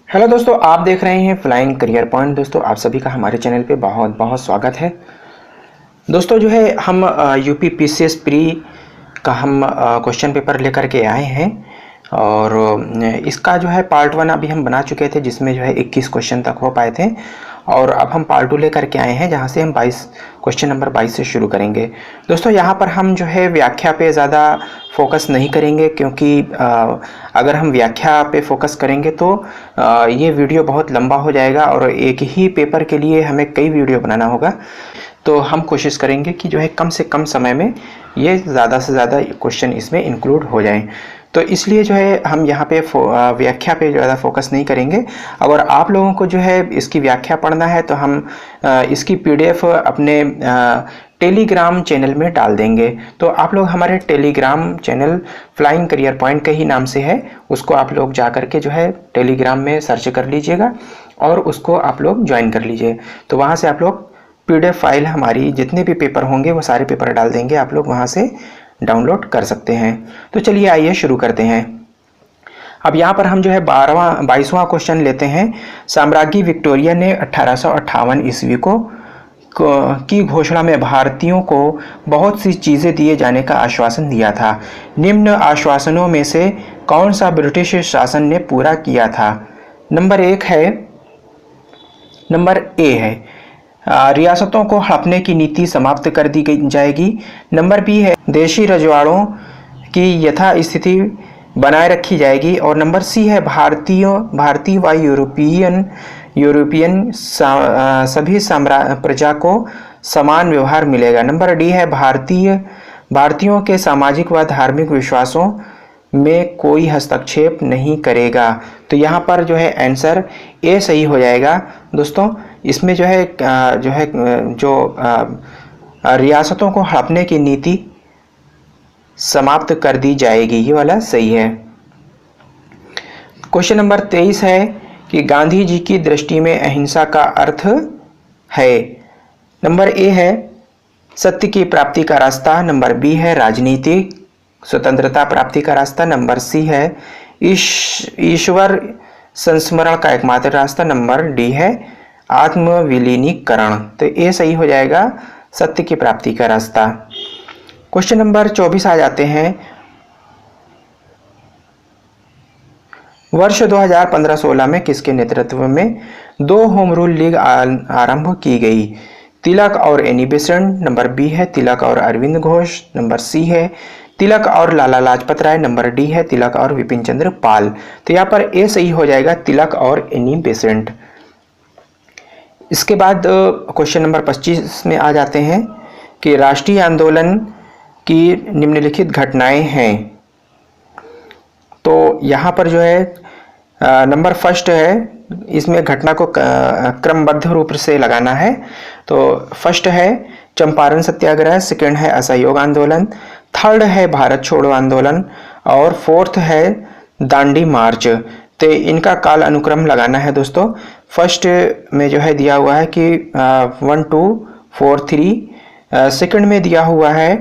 Hello दोस्तों, आप देख रहे हैं फ्लाइंग करियर पॉइंट। दोस्तों, आप सभी का हमारे चैनल पे बहुत बहुत स्वागत है। दोस्तों जो है हम यूपी पीसीएस प्री का हम क्वेश्चन पेपर लेकर के आए हैं और इसका जो है पार्ट 1 अभी हम बना चुके थे, जिसमें जो है 21 क्वेश्चन तक हो पाए थे और अब हम पार्ट 2 लेकर के आए हैं, जहां से हम क्वेश्चन नंबर 22 से शुरू करेंगे। दोस्तों यहाँ पर हम जो है व्याख्या पे ज़्यादा फोकस नहीं करेंगे, क्योंकि अगर हम व्याख्या पे फोकस करेंगे तो ये वीडियो बहुत लंबा हो जाएगा और एक ही पेपर के लिए हमें कई वीडियो बनाना होगा। तो हम कोशिश करेंगे कि जो है कम से कम समय में ये ज़्यादा से ज़्यादा क्वेश्चन इसमें इंक्लूड हो जाएं। तो इसलिए जो है हम यहाँ पे व्याख्या पे ज़्यादा फोकस नहीं करेंगे। अगर आप लोगों को जो है इसकी व्याख्या पढ़ना है तो हम इसकी पीडीएफ अपने टेलीग्राम चैनल में डाल देंगे। तो आप लोग हमारे Telegram channel flying career point के ही नाम से है, उसको आप लोग जा कर के जो है टेलीग्राम में सर्च कर लीजिएगा और उसको आप लोग ज्वाइन कर लीजिए। तो वहाँ से आप लोग पीडीएफ फाइल हमारी जितने भी पेपर होंगे वो सारे पेपर डाल देंगे, आप लोग वहाँ से डाउनलोड कर सकते हैं। तो चलिए आइए शुरू करते हैं। अब यहाँ पर हम जो है 22वां क्वेश्चन लेते हैं। साम्राज्ञी विक्टोरिया ने 1858 ईस्वी की घोषणा में भारतीयों को बहुत सी चीज़ें दिए जाने का आश्वासन दिया था। निम्न आश्वासनों में से कौन सा ब्रिटिश शासन ने पूरा किया था? नंबर ए है रियासतों को हड़पने की नीति समाप्त कर दी जाएगी। नंबर बी है देशी रजवाड़ों की यथा स्थिति बनाए रखी जाएगी। और नंबर सी है भारतीय व यूरोपियन सभी प्रजा को समान व्यवहार मिलेगा। नंबर डी है भारतीयों के सामाजिक व धार्मिक विश्वासों में कोई हस्तक्षेप नहीं करेगा। तो यहाँ पर जो है आंसर ए सही हो जाएगा। दोस्तों इसमें जो है रियासतों को हड़पने की नीति समाप्त कर दी जाएगी, ये वाला सही है। क्वेश्चन नंबर 23 है कि गांधी जी की दृष्टि में अहिंसा का अर्थ है। नंबर ए है सत्य की प्राप्ति का रास्ता। नंबर बी है राजनीतिक स्वतंत्रता प्राप्ति का रास्ता। नंबर सी है ईश्वर संस्मरण का एकमात्र रास्ता। नंबर डी है आत्मविलीनीकरण। तो ये सही हो जाएगा सत्य की प्राप्ति का रास्ता। क्वेश्चन नंबर 24 आ जाते हैं। वर्ष 2015-16 में किसके नेतृत्व में 2 होम रूल लीग आरंभ की गई? तिलक और एनी बेसेंट। नंबर बी है तिलक और अरविंद घोष। नंबर सी है तिलक और लाला लाजपत राय। नंबर डी है तिलक और विपिन चंद्र पाल। तो यहाँ पर ए सही हो जाएगा तिलक और एनी बेसेंट। इसके बाद क्वेश्चन नंबर 25 में आ जाते हैं कि राष्ट्रीय आंदोलन की निम्नलिखित घटनाएं हैं। तो यहाँ पर जो है नंबर फर्स्ट है, इसमें घटना को क्रमबद्ध रूप से लगाना है। तो फर्स्ट है चंपारण सत्याग्रह, सेकंड है असहयोग आंदोलन, थर्ड है भारत छोड़ो आंदोलन और फोर्थ है दांडी मार्च। तो इनका काल अनुक्रम लगाना है दोस्तों। फर्स्ट में जो है दिया हुआ है कि 1 2 4 3, सेकंड में दिया हुआ है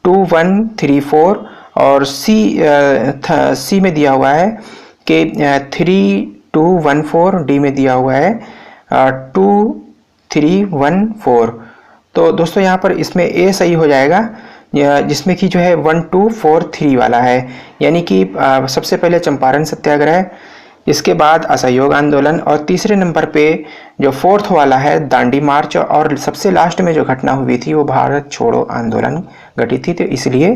2 1 3 4 और सी में दिया हुआ है कि 3 2 1 4, डी में दिया हुआ है 2 3 1 4। तो दोस्तों यहाँ पर इसमें ए सही हो जाएगा, जिसमें कि जो है 1 2 4 3 वाला है, यानी कि सबसे पहले चंपारण सत्याग्रह, इसके बाद असहयोग आंदोलन और तीसरे नंबर पे जो फोर्थ वाला है दांडी मार्च और सबसे लास्ट में जो घटना हुई थी वो भारत छोड़ो आंदोलन घटित थी। तो इसलिए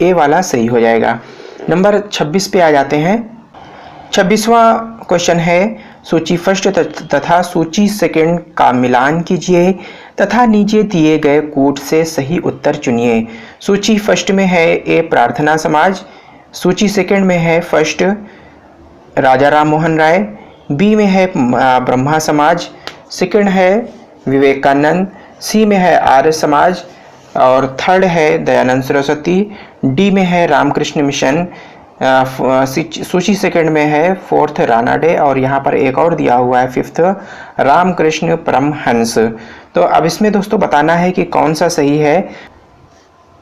ए वाला सही हो जाएगा। नंबर 26 पे आ जाते हैं। 26वां क्वेश्चन है सूची फर्स्ट तथा सूची सेकंड का मिलान कीजिए तथा नीचे दिए गए कूट से सही उत्तर चुनिए। सूची फर्स्ट में है ए प्रार्थना समाज, सूची सेकंड में है फर्स्ट राजा राम मोहन राय, बी में है ब्रह्मा समाज, सेकंड है विवेकानंद, सी में है आर्य समाज और थर्ड है दयानंद सरस्वती, डी में है रामकृष्ण मिशन, सूची सेकंड में है फोर्थ रानाडे और यहाँ पर एक और दिया हुआ है फिफ्थ रामकृष्ण परमहंस। तो अब इसमें दोस्तों बताना है कि कौन सा सही है।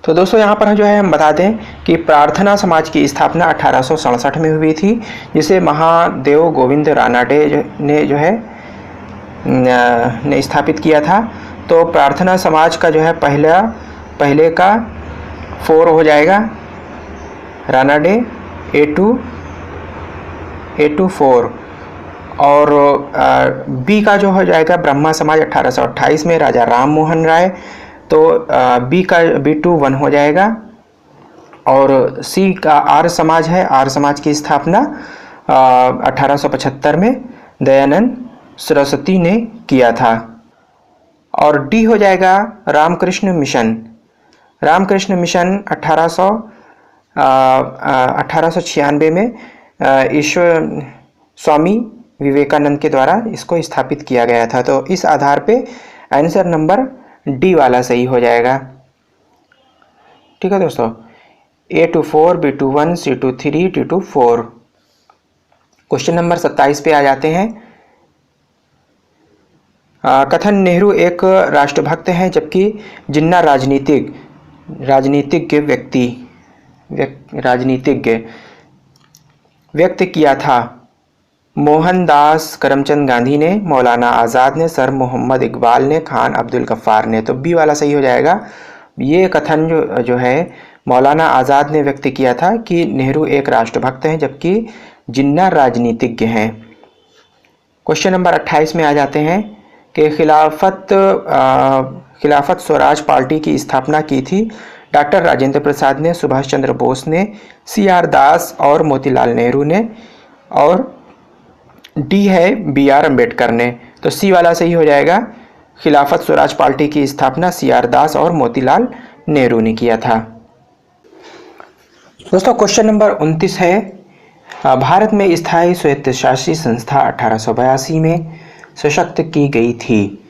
तो दोस्तों यहाँ पर जो है हम बता दें कि प्रार्थना समाज की स्थापना 1867 में हुई थी, जिसे महादेव गोविंद रानाडे ने जो है ने स्थापित किया था। तो प्रार्थना समाज का जो है पहले का 4 हो जाएगा, रानाडे A2 4, और बी का जो हो जाएगा ब्रह्मा समाज 1828 में राजा राम मोहन राय। तो बी का B2 1 हो जाएगा। और सी का आर्य समाज है, आर्य समाज की स्थापना 1875 में दयानंद सरस्वती ने किया था। और डी हो जाएगा रामकृष्ण मिशन। रामकृष्ण मिशन 1896 में ईश्वर स्वामी विवेकानंद के द्वारा इसको स्थापित किया गया था। तो इस आधार पे आंसर नंबर डी वाला सही हो जाएगा। ठीक है दोस्तों, A2 4, B2 1, C2 3, D2 4। Question number 27 पे आ जाते हैं। कथन नेहरू एक राष्ट्रभक्त हैं, जबकि जिन्ना राजनीतिज्ञ व्यक्त किया था। मोहनदास करमचंद गांधी ने, मौलाना आज़ाद ने, सर मोहम्मद इकबाल ने, खान अब्दुल गफ्फार ने। तो बी वाला सही हो जाएगा। ये कथन जो है मौलाना आज़ाद ने व्यक्त किया था कि नेहरू एक राष्ट्रभक्त हैं, जबकि जिन्ना राजनीतिज्ञ हैं। क्वेश्चन नंबर 28 में आ जाते हैं कि खिलाफत स्वराज पार्टी की स्थापना की थी डॉक्टर राजेंद्र प्रसाद ने, सुभाष चंद्र बोस ने, CR दास और मोतीलाल नेहरू ने। और डी है BR अम्बेडकर ने। तो सी वाला सही हो जाएगा। खिलाफत स्वराज पार्टी की स्थापना CR दास और मोतीलाल नेहरू ने किया था। दोस्तों क्वेश्चन नंबर 29 है। भारत में स्थायी स्वायत्तशासी संस्था 1882 में सशक्त की गई थी।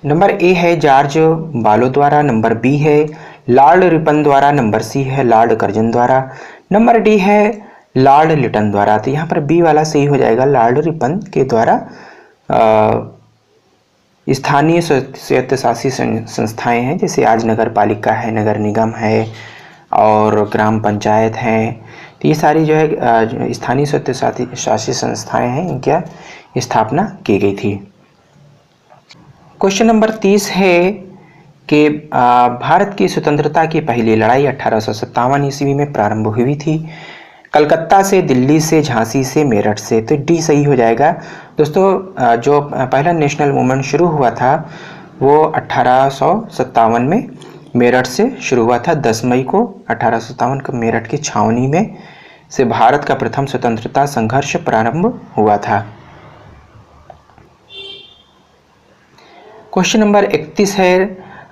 नंबर ए है जॉर्ज बालो द्वारा, नंबर बी है लॉर्ड रिपन द्वारा, नंबर सी है लॉर्ड कर्जन द्वारा, नंबर डी है लॉर्ड लिटन द्वारा। तो यहाँ पर बी वाला सही हो जाएगा, लॉर्ड रिपन के द्वारा। स्थानीय स्वायत्तशासी संस्थाएं हैं, जैसे आज नगर पालिका है, नगर निगम है और ग्राम पंचायत हैं। तो ये सारी जो है स्थानीय स्वायत्तशासी संस्थाएं हैं, इनकी स्थापना की गई थी। क्वेश्चन नंबर 30 है कि भारत की स्वतंत्रता की पहली लड़ाई 1857 ईस्वी में प्रारंभ हुई थी। कलकत्ता से, दिल्ली से, झांसी से, मेरठ से। तो डी सही हो जाएगा। दोस्तों जो पहला नेशनल मूवमेंट शुरू हुआ था वो 1857 में मेरठ से शुरू हुआ था। 10 मई को 1857 को मेरठ की छावनी में से भारत का प्रथम स्वतंत्रता संघर्ष प्रारंभ हुआ था। क्वेश्चन नंबर 31 है।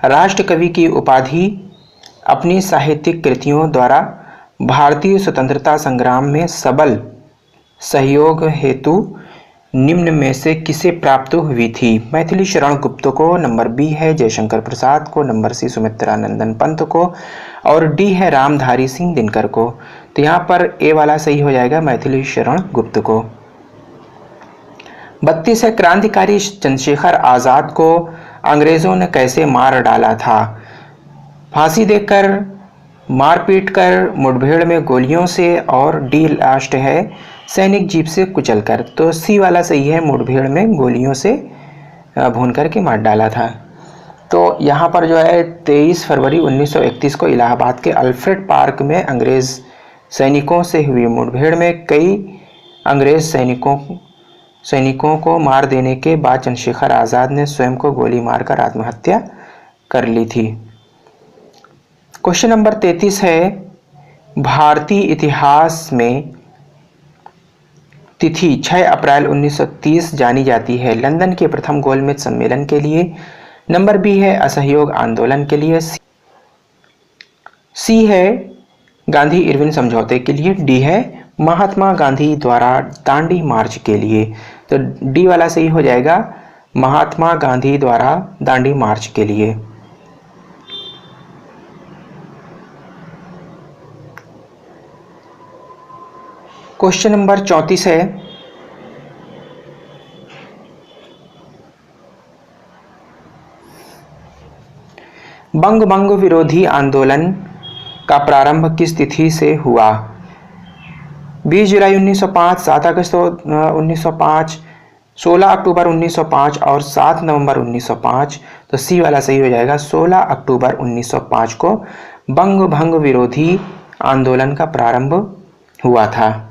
राष्ट्रकवि की उपाधि अपनी साहित्यिक कृतियों द्वारा भारतीय स्वतंत्रता संग्राम में सबल सहयोग हेतु निम्न में से किसे प्राप्त हुई थी? मैथिली शरण गुप्त को, नंबर बी है जयशंकर प्रसाद को, नंबर सी सुमित्रानंदन पंत को और डी है रामधारी सिंह दिनकर को। तो यहाँ पर ए वाला सही हो जाएगा, मैथिली शरण गुप्त को। 32 है। क्रांतिकारी चंद्रशेखर आजाद को अंग्रेजों ने कैसे मार डाला था? फांसी देकर, मारपीट कर, मुठभेड़ में गोलियों से और डी लास्ट है सैनिक जीप से कुचलकर। तो सी वाला सही है, मुठभेड़ में गोलियों से भून करके मार डाला था। तो यहाँ पर जो है 23 फरवरी 1931 को इलाहाबाद के अल्फ्रेड पार्क में अंग्रेज सैनिकों से हुई मुठभेड़ में कई अंग्रेज सैनिकों को मार देने के बाद चंद्रशेखर आज़ाद ने स्वयं को गोली मारकर आत्महत्या कर ली थी। क्वेश्चन नंबर 33 है। भारतीय इतिहास में तिथि 6 अप्रैल 1930 जानी जाती है। लंदन के प्रथम गोलमेज सम्मेलन के लिए, नंबर बी है असहयोग आंदोलन के लिए, सी है गांधी इरविन समझौते के लिए, डी है महात्मा गांधी द्वारा दांडी मार्च के लिए। तो डी वाला सही हो जाएगा, महात्मा गांधी द्वारा दांडी मार्च के लिए। क्वेश्चन नंबर 34 है। बंग भंग विरोधी आंदोलन का प्रारंभ किस तिथि से हुआ? 20 जुलाई 1905, 7 अगस्त 1905, 16 अक्टूबर 1905 और 7 नवंबर 1905। तो सी वाला सही हो जाएगा। 16 अक्टूबर 1905 को बंग भंग विरोधी आंदोलन का प्रारंभ हुआ था।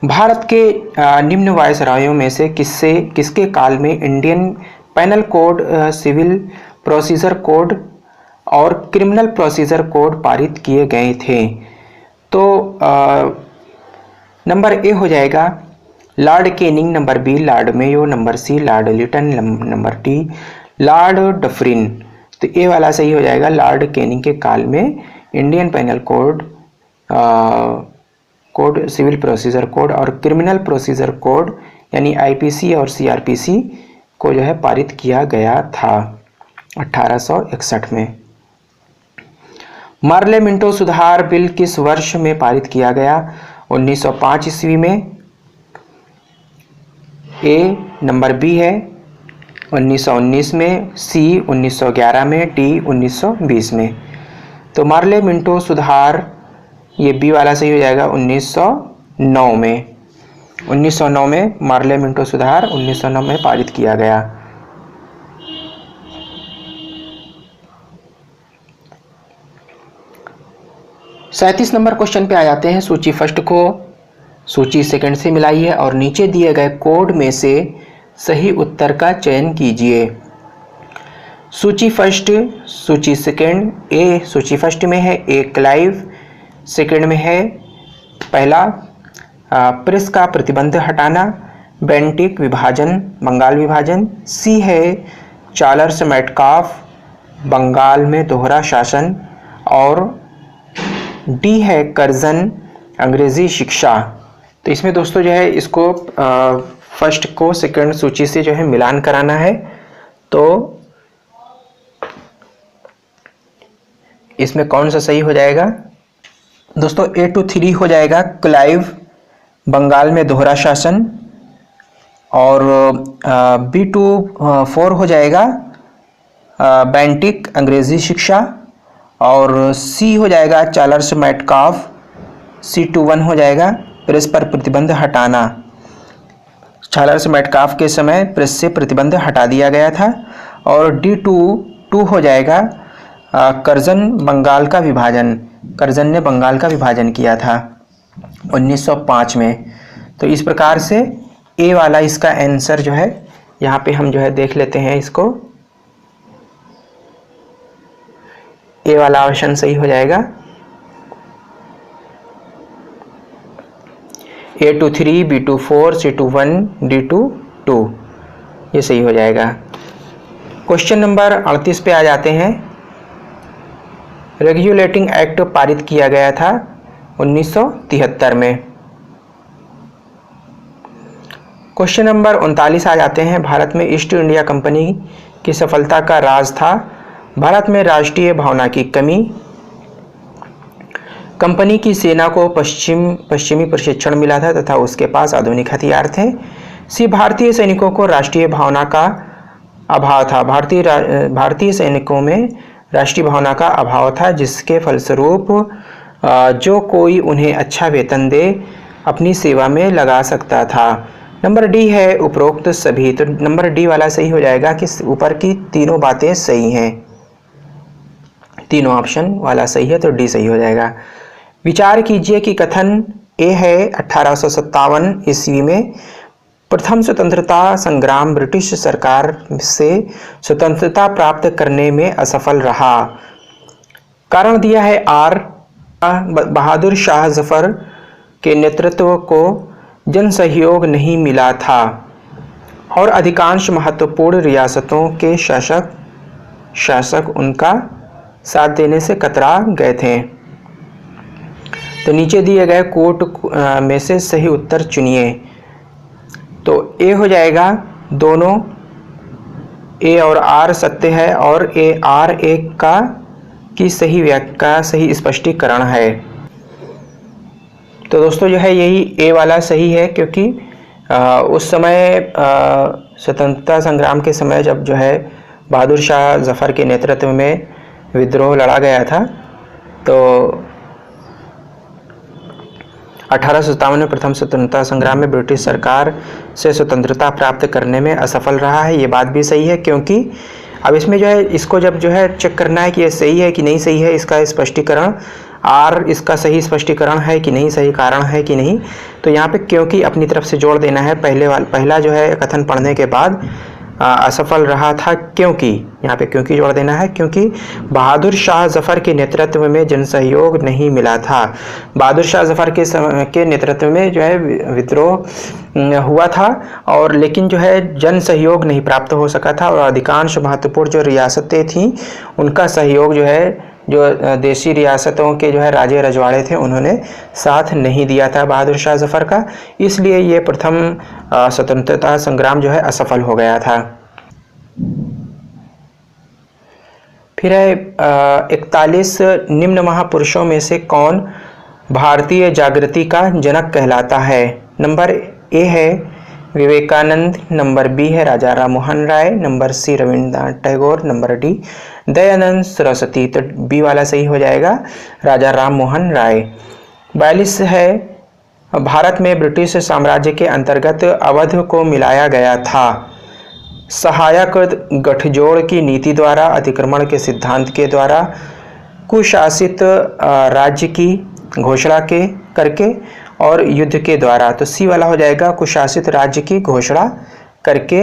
भारत के निम्न वायसरायों में से किसके काल में Indian penal code, civil procedure code और क्रिमिनल प्रोसीजर कोड पारित किए गए थे? तो नंबर ए हो जाएगा Lord Canning, number B Lord Mayo, number C Lord Lytton, number D Lord Dufferin. तो ए वाला सही हो जाएगा। लॉर्ड कैनिंग के काल में Indian penal code, civil procedure code और क्रिमिनल प्रोसीजर कोड यानी आईपीसी और सीआरपीसी को जो है पारित किया गया था 1861 में। मार्ले मिंटो सुधार बिल किस वर्ष में पारित किया गया? 1905 ईस्वी में। ए नंबर बी है 1919 में, सी 1911 में, डी 1920 में। तो मार्ले मिंटो सुधार, ये बी वाला सही हो जाएगा 1909 में। 1909 में मार्ले मिंटो सुधार 1909 में पारित किया गया। सैंतीस नंबर क्वेश्चन पे आ जाते हैं। सूची फर्स्ट को सूची सेकंड से मिलाइए और नीचे दिए गए कोड में से सही उत्तर का चयन कीजिए। सूची फर्स्ट, सूची सेकंड। ए सूची फर्स्ट में है ए क्लाइव, सेकंड में है पहला प्रेस का प्रतिबंध हटाना, बेंटिक विभाजन, बंगाल विभाजन। सी है चार्ल्स मेटकाफ, बंगाल में दोहरा शासन। और डी है कर्जन, अंग्रेजी शिक्षा। तो इसमें दोस्तों जो है इसको फर्स्ट को सेकंड सूची से जो है मिलान कराना है। तो इसमें कौन सा सही हो जाएगा दोस्तों? ए टू 3 हो जाएगा क्लाइव, बंगाल में दोहरा शासन। और बी टू 4 हो जाएगा बेंटिक, अंग्रेजी शिक्षा। और सी हो जाएगा चार्ल्स मेटकाफ, सी टू 1 हो जाएगा प्रेस पर प्रतिबंध हटाना। चार्ल्स मेटकाफ के समय प्रेस से प्रतिबंध हटा दिया गया था। और डी टू हो जाएगा कर्जन, बंगाल का विभाजन। कर्जन ने बंगाल का विभाजन किया था 1905 में। तो इस प्रकार से ए वाला इसका आंसर जो है यहाँ पे हम जो है देख लेते हैं इसको। ए वाला ऑप्शन सही हो जाएगा। A to 3, B to 4, C to 1, D to 2, ये सही हो जाएगा। क्वेश्चन नंबर 38 पे आ जाते हैं। रेगुलेटिंग एक्ट पारित किया गया था 1973 में। क्वेश्चन नंबर 39 आ जाते हैं। भारत में ईस्ट इंडिया कंपनी की सफलता का राज था भारत में राष्ट्रीय भावना की कमी, कंपनी की सेना को पश्चिमी प्रशिक्षण मिला था तथा उसके पास आधुनिक हथियार थे। सी भारतीय सैनिकों को राष्ट्रीय भावना का अभाव था। भारतीय सैनिकों में राष्ट्रीय भावना का अभाव था जिसके फलस्वरूप जो कोई उन्हें अच्छा वेतन दे अपनी सेवा में लगा सकता था। नंबर डी है उपरोक्त सभी। तो नंबर डी वाला सही हो जाएगा कि ऊपर की तीनों बातें सही हैं, तीनों ऑप्शन वाला सही है तो डी सही हो जाएगा। विचार कीजिए कि कथन ए है 1857 ईस्वी में प्रथम स्वतंत्रता संग्राम ब्रिटिश सरकार से स्वतंत्रता प्राप्त करने में असफल रहा। कारण दिया है आर, बहादुर शाह जफर के नेतृत्व को जन सहयोग नहीं मिला था और अधिकांश महत्वपूर्ण रियासतों के शासक उनका साथ देने से कतरा गए थे। तो नीचे दिए गए कोट में से सही उत्तर चुनिए। तो ए हो जाएगा, दोनों ए और आर सत्य है और ए आर एक का की सही व्याख्या सही स्पष्टीकरण है। तो दोस्तों जो है यही ए वाला सही है क्योंकि उस समय स्वतंत्रता संग्राम के समय जब जो है बहादुर शाह जफ़र के नेतृत्व में विद्रोह लड़ा गया था, तो 1857 में प्रथम स्वतंत्रता संग्राम में ब्रिटिश सरकार से स्वतंत्रता प्राप्त करने में असफल रहा है। ये बात भी सही है, क्योंकि अब इसमें जो है इसको जब जो है चेक करना है कि ये सही है कि नहीं सही है, इसका स्पष्टीकरण और इसका सही स्पष्टीकरण है कि नहीं, सही कारण है कि नहीं, तो यहाँ पे क्योंकि अपनी तरफ से जोड़ देना है। पहला जो है कथन पढ़ने के बाद असफल रहा था क्योंकि, यहाँ पे क्योंकि जोड़ देना है, क्योंकि बहादुर शाह जफ़र के नेतृत्व में जन सहयोग नहीं मिला था। बहादुर शाह जफ़र के नेतृत्व में जो है विद्रोह हुआ था, और लेकिन जो है जन सहयोग नहीं प्राप्त हो सका था, और अधिकांश महत्वपूर्ण जो रियासतें थीं उनका सहयोग जो है, जो देशी रियासतों के जो है राजे रजवाड़े थे, उन्होंने साथ नहीं दिया था बहादुर शाह जफ़र का, इसलिए ये प्रथम स्वतंत्रता संग्राम जो है असफल हो गया था। फिर है 41 निम्न महापुरुषों में से कौन भारतीय जागृति का जनक कहलाता है? नंबर ए है विवेकानंद, नंबर बी है Raja Ram Mohan Roy, number C Rabindranath Tagore, number D Dayanand Saraswati. तो बी वाला सही हो जाएगा, राजा राम मोहन राय। 42 है भारत में ब्रिटिश साम्राज्य के अंतर्गत अवध को मिलाया गया था। सहायक गठजोड़ की नीति द्वारा, अतिक्रमण के सिद्धांत के द्वारा, कुशासित राज्य की घोषणा के करके और युद्ध के द्वारा। तो सी वाला हो जाएगा, कुशासित राज्य की घोषणा करके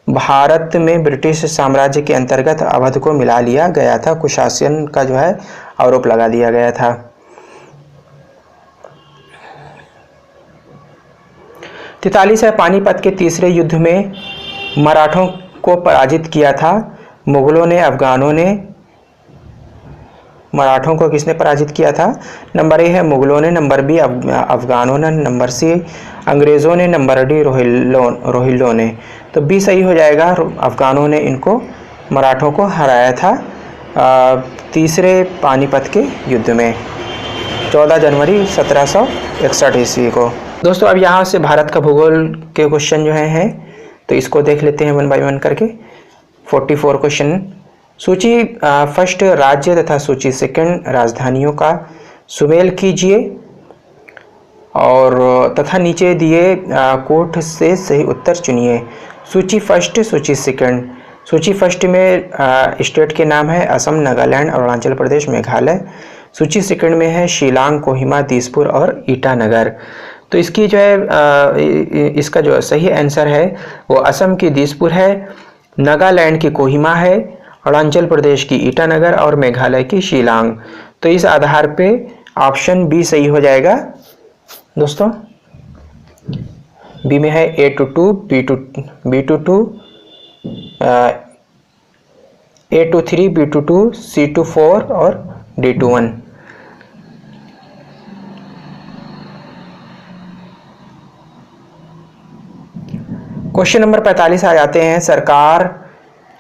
भारत में ब्रिटिश साम्राज्य के अंतर्गत अवध को मिला लिया गया था। कुशासन का जो है आरोप लगा दिया गया था। 43 है पानीपत के तीसरे युद्ध में मराठों को पराजित किया था। मुगलों ने, अफगानों ने, मराठों को किसने पराजित किया था? नंबर ए है मुगलों ने, नंबर बी अफगानों ने, नंबर सी अंग्रेज़ों ने, नंबर डी रोहिल्लों ने। तो बी सही हो जाएगा, अफगानों ने इनको मराठों को हराया था तीसरे पानीपत के युद्ध में 14 जनवरी 1761 ईस्वी को। दोस्तों अब यहाँ से भारत का भूगोल के क्वेश्चन जो हैं तो इसको देख लेते हैं वन बाय वन करके। 44 क्वेश्चन। सूची फर्स्ट राज्य तथा सूची सेकंड राजधानियों का सुमेल कीजिए और तथा नीचे दिए कोट से सही उत्तर चुनिए। सूची फर्स्ट, सूची सेकंड। सूची फर्स्ट में स्टेट के नाम है असम, नागालैंड, अरुणाचल प्रदेश, मेघालय। सूची सेकंड में है शिलांग, कोहिमा, दिसपुर और ईटानगर। तो इसकी जो है इसका जो सही आंसर है वो असम की दिसपुर है, नागालैंड की कोहिमा है, अरुणाचल प्रदेश की ईटानगर और मेघालय की शिलांग। तो इस आधार पे ऑप्शन बी सही हो जाएगा दोस्तों। बी में है A22, B22, A23, B22, C24 और D21। क्वेश्चन नंबर 45 आ जाते हैं। सरकार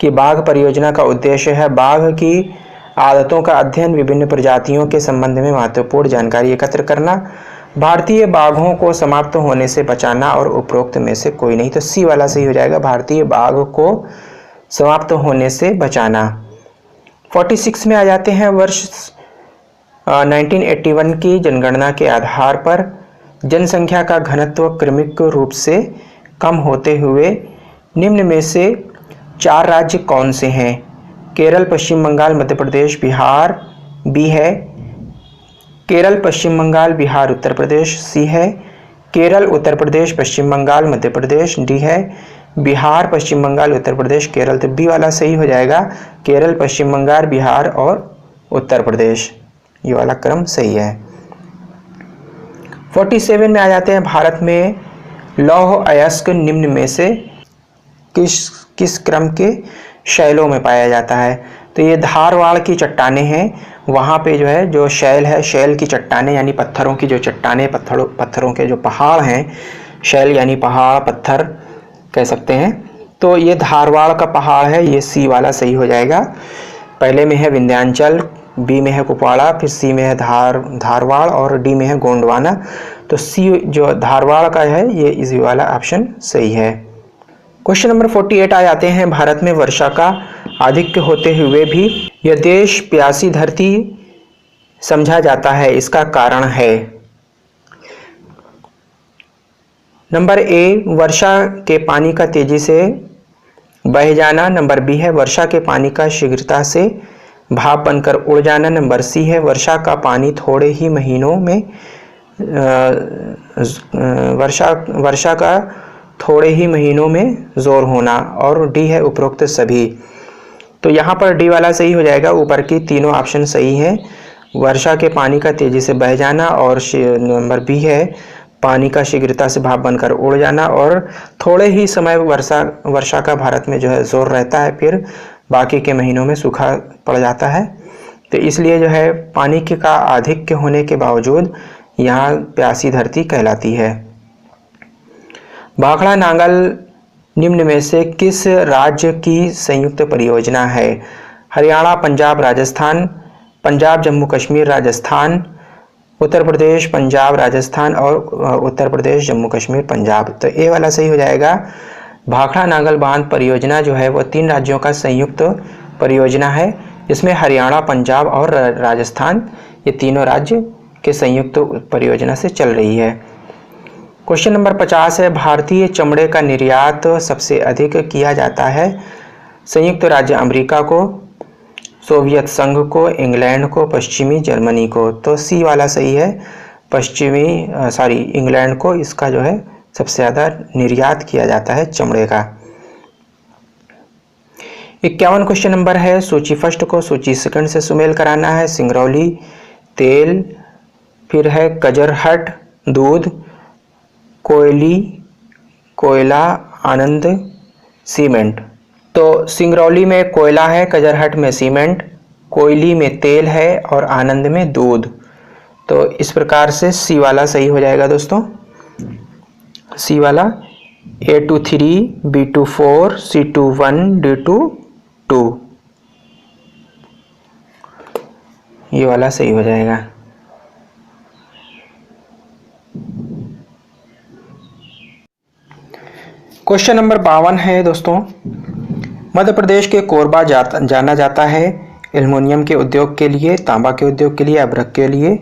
की बाघ परियोजना का उद्देश्य है बाघ की आदतों का अध्ययन, विभिन्न प्रजातियों के संबंध में महत्वपूर्ण जानकारी एकत्र करना, भारतीय बाघों को समाप्त होने से बचाना और उपरोक्त में से कोई नहीं। तो सी वाला सही हो जाएगा, भारतीय बाघ को समाप्त होने से बचाना। 46 में आ जाते हैं। वर्ष 1981 की जनगणना के आधार पर जनसंख्या का घनत्व क्रमिक रूप से कम होते हुए निम्न में से 4 राज्य कौन से हैं? केरल, पश्चिम बंगाल, मध्य प्रदेश, बिहार। बी है केरल, पश्चिम बंगाल, बिहार, उत्तर प्रदेश। सी है केरल, उत्तर प्रदेश, पश्चिम बंगाल, मध्य प्रदेश। डी है बिहार, पश्चिम बंगाल, उत्तर प्रदेश, केरल। तो बी वाला सही हो जाएगा, केरल, पश्चिम बंगाल, बिहार और उत्तर प्रदेश। ये वाला क्रम सही है। 47 में आ जाते हैं। भारत में लौह अयस्क निम्न में से किस क्रम के शैलों में पाया जाता है? तो ये धारवाड़ की चट्टानें हैं, वहाँ पे जो है जो शैल है, शैल की चट्टानें यानी पत्थरों की जो चट्टानें, पत्थरों के जो पहाड़ हैं, शैल यानी पहाड़, पत्थर कह सकते हैं। तो ये धारवाड़ का पहाड़ है, ये सी वाला सही हो जाएगा। पहले में है विंध्याचल, बी में है कुपवाड़ा, फिर सी में है धारवाड़ और डी में है गोंडवाना। तो सी जो धारवाड़ का है ये इस वाला ऑप्शन सही है। क्वेश्चन नंबर 48 आ जाते हैं। भारत में वर्षा का आधिक्य होते हुए भी यह देश प्यासी धरती समझा जाता है, इसका कारण है। नंबर ए वर्षा के पानी का तेजी से बह जाना। नंबर बी है वर्षा के पानी का शीघ्रता से भाप बनकर उड़ जाना। नंबर सी है वर्षा का पानी थोड़े ही महीनों में वर्षा का थोड़े ही महीनों में जोर होना। और डी है उपरोक्त सभी। तो यहाँ पर डी वाला सही हो जाएगा। ऊपर की तीनों ऑप्शन सही हैं। वर्षा के पानी का तेजी से बह जाना और नंबर बी है पानी का शीघ्रता से भाप बनकर उड़ जाना। और थोड़े ही समय वर्षा का भारत में जो है जोर रहता है, फिर बाकी के महीनों में सूखा पड़ जाता है। तो इसलिए जो है पानी का आधिक्य होने के बावजूद यहाँ प्यासी धरती कहलाती है। भाखड़ा नांगल निम्न में से किस राज्य की संयुक्त परियोजना है? हरियाणा, पंजाब, राजस्थान, पंजाब जम्मू कश्मीर राजस्थान, उत्तर प्रदेश पंजाब राजस्थान और उत्तर प्रदेश जम्मू कश्मीर पंजाब। तो ए वाला सही हो जाएगा। भाखड़ा नांगल बांध परियोजना जो है वो 3 राज्यों का संयुक्त परियोजना है, जिसमें हरियाणा, पंजाब और राजस्थान ये तीनों राज्य के संयुक्त परियोजना से चल रही है। क्वेश्चन नंबर 50 है। भारतीय चमड़े का निर्यात सबसे अधिक किया जाता है? संयुक्त राज्य अमेरिका को, सोवियत संघ को, इंग्लैंड को, पश्चिमी जर्मनी को। तो सी वाला सही है। इंग्लैंड को इसका जो है सबसे ज़्यादा निर्यात किया जाता है चमड़े का। 51 क्वेश्चन नंबर है। सूची फर्स्ट को सूची सेकंड से सुमेल कराना है। सिंगरौली तेल, फिर है कजरहट दूध, कोयली कोयला, आनंद सीमेंट। तो सिंगरौली में कोयला है, कजरहट में सीमेंट, कोयली में तेल है और आनंद में दूध। तो इस प्रकार से सी वाला सही हो जाएगा दोस्तों। सी वाला A2 3, B2 4, C2 1, D2 2, ये वाला सही हो जाएगा। क्वेश्चन नंबर 52 है दोस्तों। मध्य प्रदेश के कोरबा जाना जाता है एल्युमिनियम के उद्योग के लिए, तांबा के उद्योग के लिए, अभ्रक के लिए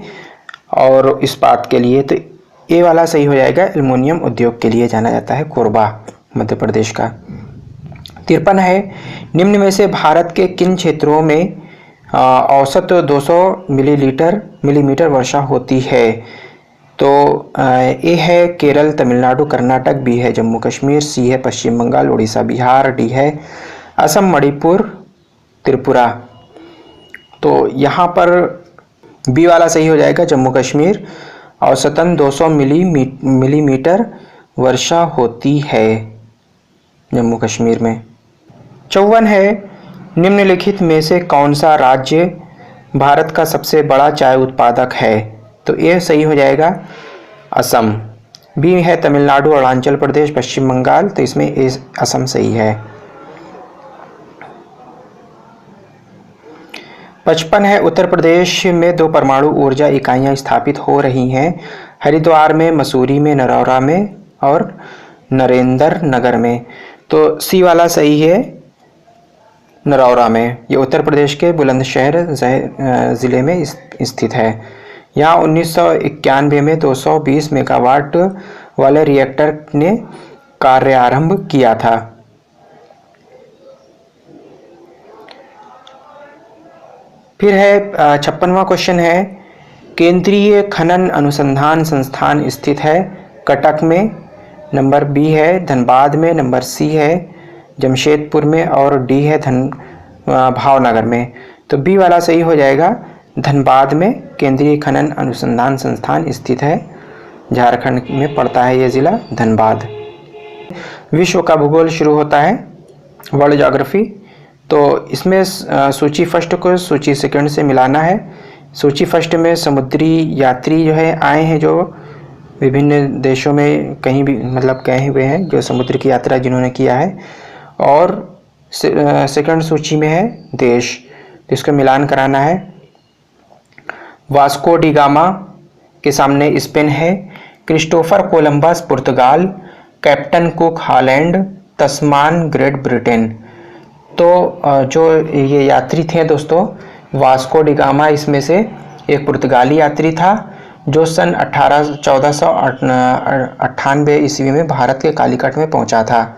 और इस्पात के लिए। तो ये वाला सही हो जाएगा। एल्युमिनियम उद्योग के लिए जाना जाता है कोरबा मध्य प्रदेश का। 53 है। निम्न में से भारत के किन क्षेत्रों में औसत 200 मिलीमीटर वर्षा होती है? तो ए है केरल, तमिलनाडु, कर्नाटक, बी है जम्मू कश्मीर, सी है पश्चिम बंगाल, उड़ीसा, बिहार, डी है असम, मणिपुर, त्रिपुरा। तो यहाँ पर बी वाला सही हो जाएगा। जम्मू कश्मीर औसतन 200 मिलीमीटर वर्षा होती है जम्मू कश्मीर में। 54 है। निम्नलिखित में से कौन सा राज्य भारत का सबसे बड़ा चाय उत्पादक है? तो ये सही हो जाएगा असम। बी है तमिलनाडु, अरुणाचल प्रदेश, पश्चिम बंगाल। तो इसमें असम सही है। 55 है। उत्तर प्रदेश में 2 परमाणु ऊर्जा इकाइयां स्थापित हो रही हैं, हरिद्वार में, मसूरी में, नरौरा में और नरेंद्र नगर में। तो सी वाला सही है, नरौरा में। ये उत्तर प्रदेश के बुलंदशहर ज़िले में स्थित है। यहाँ 1991 में 220 मेगावाट वाले रिएक्टर ने कार्यारंभ किया था। फिर है 56वां क्वेश्चन है। केंद्रीय खनन अनुसंधान संस्थान स्थित है कटक में। नंबर बी है धनबाद में, नंबर सी है जमशेदपुर में और डी है भावनगर में। तो बी वाला सही हो जाएगा। धनबाद में केंद्रीय खनन अनुसंधान संस्थान स्थित है। झारखंड में पड़ता है ये ज़िला धनबाद। विश्व का भूगोल शुरू होता है, वर्ल्ड ज्योग्राफी। तो इसमें सूची फर्स्ट को सूची सेकंड से मिलाना है। सूची फर्स्ट में समुद्री यात्री जो है आए हैं, जो विभिन्न देशों में कहीं भी मतलब गए हुए हैं, जो समुद्र की यात्रा जिन्होंने किया है। और सेकंड सूची में है देश, जिसका मिलान कराना है। वास्को डी गामा के सामने स्पेन है, क्रिस्टोफर कोलंबस पुर्तगाल, कैप्टन कुक हॉलैंड, तस्मान ग्रेट ब्रिटेन। तो जो ये यात्री थे दोस्तों, वास्को डी गामा इसमें से एक पुर्तगाली यात्री था जो सन 1498 ईस्वी में भारत के कालीकट में पहुंचा था।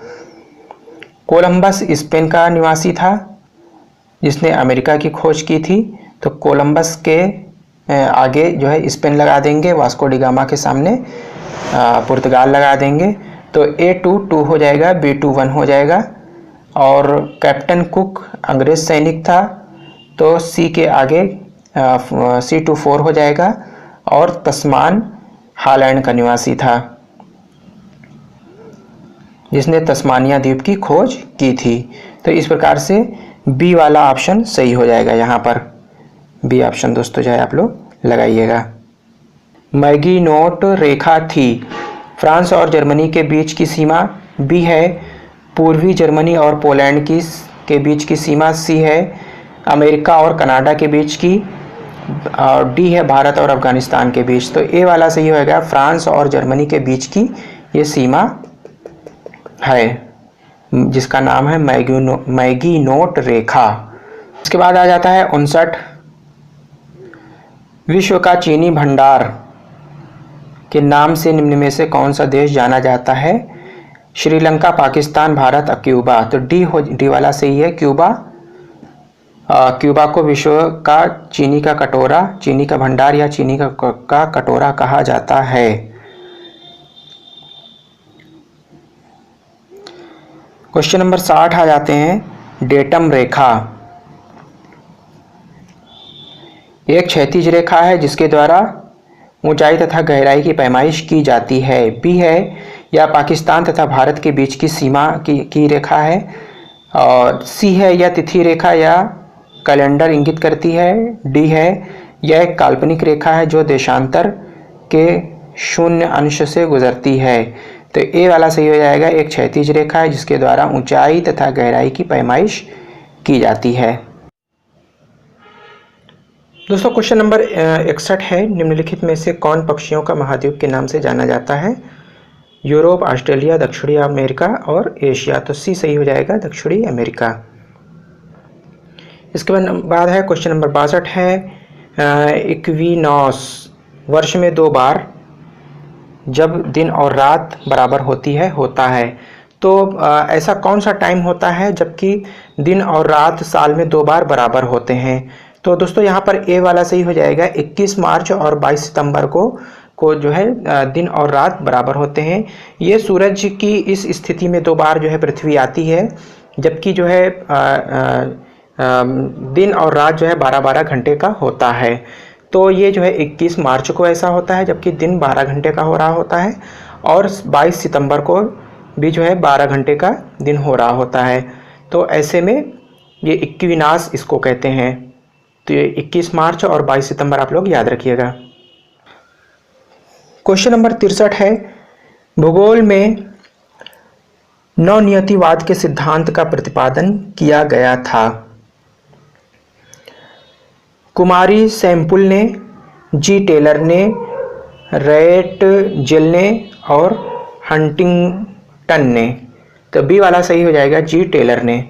कोलंबस स्पेन का निवासी था जिसने अमेरिका की खोज की थी। तो कोलंबस के आगे जो है स्पेन लगा देंगे, वास्को डी गामा के सामने पुर्तगाल लगा देंगे। तो A2 2 हो जाएगा, B2 1 हो जाएगा। और कैप्टन कुक अंग्रेज सैनिक था तो C के आगे C2 4 हो जाएगा। और तस्मान हॉलैंड का निवासी था जिसने तस्मानिया द्वीप की खोज की थी। तो इस प्रकार से बी वाला ऑप्शन सही हो जाएगा। यहाँ पर बी ऑप्शन दोस्तों जो है आप लोग लगाइएगा। मैगिनोट रेखा थी। फ्रांस और जर्मनी के बीच की सीमा बी है। पूर्वी जर्मनी और पोलैंड के बीच की सीमा सी है। अमेरिका और कनाडा के बीच की, और डी है भारत और अफगानिस्तान के बीच। तो ए वाला सही होएगा, फ्रांस और जर्मनी के बीच की ये सीमा है जिसका नाम है मैगिनोट रेखा। इसके बाद आ जाता है 59, विश्व का चीनी भंडार के नाम से निम्न में से कौन सा देश जाना जाता है? श्रीलंका, पाकिस्तान, भारत और क्यूबा। तो डी वाला सही है, क्यूबा। क्यूबा को विश्व का चीनी का कटोरा, चीनी का भंडार या चीनी का कटोरा कहा जाता है। क्वेश्चन नंबर 60 आ जाते हैं। डेटम रेखा एक क्षैतिज रेखा है जिसके द्वारा ऊंचाई तथा गहराई की पैमाइश की जाती है। बी है या पाकिस्तान तथा भारत के बीच की सीमा की रेखा है। और सी है या तिथि रेखा या कैलेंडर इंगित करती है। डी है यह एक काल्पनिक रेखा है जो देशांतर के शून्य अंश से गुजरती है। तो ए वाला सही हो जाएगा, एक क्षैतिज रेखा है जिसके द्वारा ऊंचाई तथा गहराई की पैमाइश की जाती है। दोस्तों क्वेश्चन नंबर 61 है। निम्नलिखित में से कौन पक्षियों का महाद्वीप के नाम से जाना जाता है? यूरोप, ऑस्ट्रेलिया, दक्षिणी अमेरिका और एशिया। तो सी सही हो जाएगा, दक्षिणी अमेरिका। इसके बाद है क्वेश्चन नंबर 62 है। इक्विनॉस वर्ष में 2 बार जब दिन और रात बराबर होता है। तो ऐसा कौन सा टाइम होता है जबकि दिन और रात साल में 2 बार बराबर होते हैं? तो दोस्तों यहाँ पर ए वाला सही हो जाएगा, 21 मार्च और 22 सितंबर को जो है दिन और रात बराबर होते हैं। ये सूरज की इस स्थिति में 2 बार जो है पृथ्वी आती है, जबकि जो है दिन और रात जो है 12-12 घंटे का होता है। तो ये जो है 21 मार्च को ऐसा होता है जबकि दिन 12 घंटे का हो रहा होता है, और 22 सितंबर को भी जो है 12 घंटे का दिन हो रहा होता है। तो ऐसे में ये इक्विनास इसको कहते हैं। तो ये 21 मार्च और 22 सितंबर आप लोग याद रखिएगा। क्वेश्चन नंबर 63 है। भूगोल में नवनियतिवाद के सिद्धांत का प्रतिपादन किया गया था। कुमारी सैम्पुल ने, जी टेलर ने, रैट जेल ने और हंटिंगटन ने। तो बी वाला सही हो जाएगा, जी टेलर ने।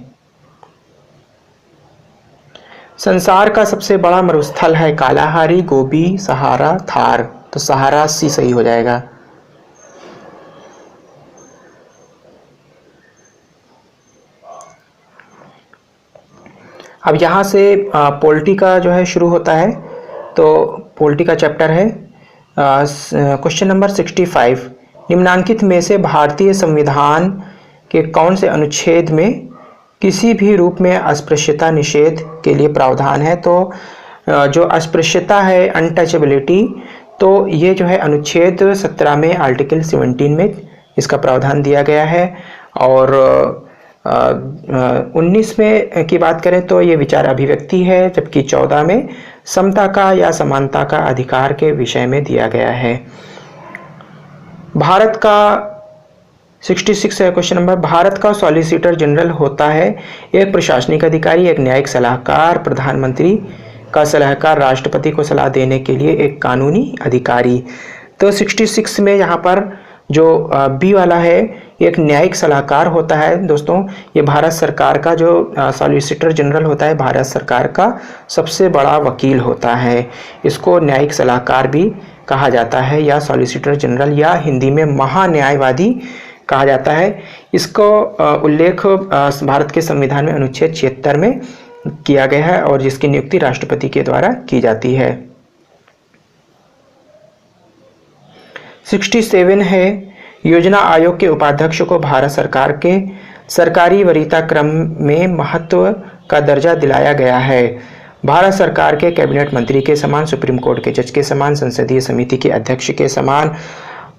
संसार का सबसे बड़ा मरुस्थल है कालाहारी, गोबी, सहारा, थार। तो सहारा सी सही हो जाएगा। अब यहाँ से पॉलिटी का जो है शुरू होता है। तो पॉलिटी का चैप्टर है। क्वेश्चन नंबर 65, निम्नांकित में से भारतीय संविधान के कौन से अनुच्छेद में किसी भी रूप में अस्पृश्यता निषेध के लिए प्रावधान है? तो जो अस्पृश्यता है, अनटचेबिलिटी, तो ये जो है अनुच्छेद 17 में, आर्टिकल 17 में इसका प्रावधान दिया गया है। और 19 में की बात करें तो ये विचार अभिव्यक्ति है, जबकि 14 में समता का या समानता का अधिकार के विषय में दिया गया है। भारत का 66 है क्वेश्चन नंबर। भारत का सॉलिसिटर जनरल होता है एक प्रशासनिक अधिकारी, एक न्यायिक सलाहकार, प्रधानमंत्री का सलाहकार राष्ट्रपति को सलाह देने के लिए एक कानूनी अधिकारी। तो 66 में यहाँ पर जो बी वाला है एक न्यायिक सलाहकार होता है दोस्तों। ये भारत सरकार का जो सॉलिसिटर जनरल होता है, भारत सरकार का सबसे बड़ा वकील होता है। इसको न्यायिक सलाहकार भी कहा जाता है या सॉलिसिटर जनरल या हिंदी में महान्यायवादी कहा जाता है। इसको उल्लेख भारत के संविधान में अनुच्छेद 76 में किया गया है और जिसकी नियुक्ति राष्ट्रपति के द्वारा की जाती है। 67 है योजना आयोग के उपाध्यक्ष को भारत सरकार के सरकारी वरीयता क्रम में महत्व का दर्जा दिलाया गया है। भारत सरकार के कैबिनेट मंत्री के समान, सुप्रीम कोर्ट के जज के समान, संसदीय समिति के अध्यक्ष के समान,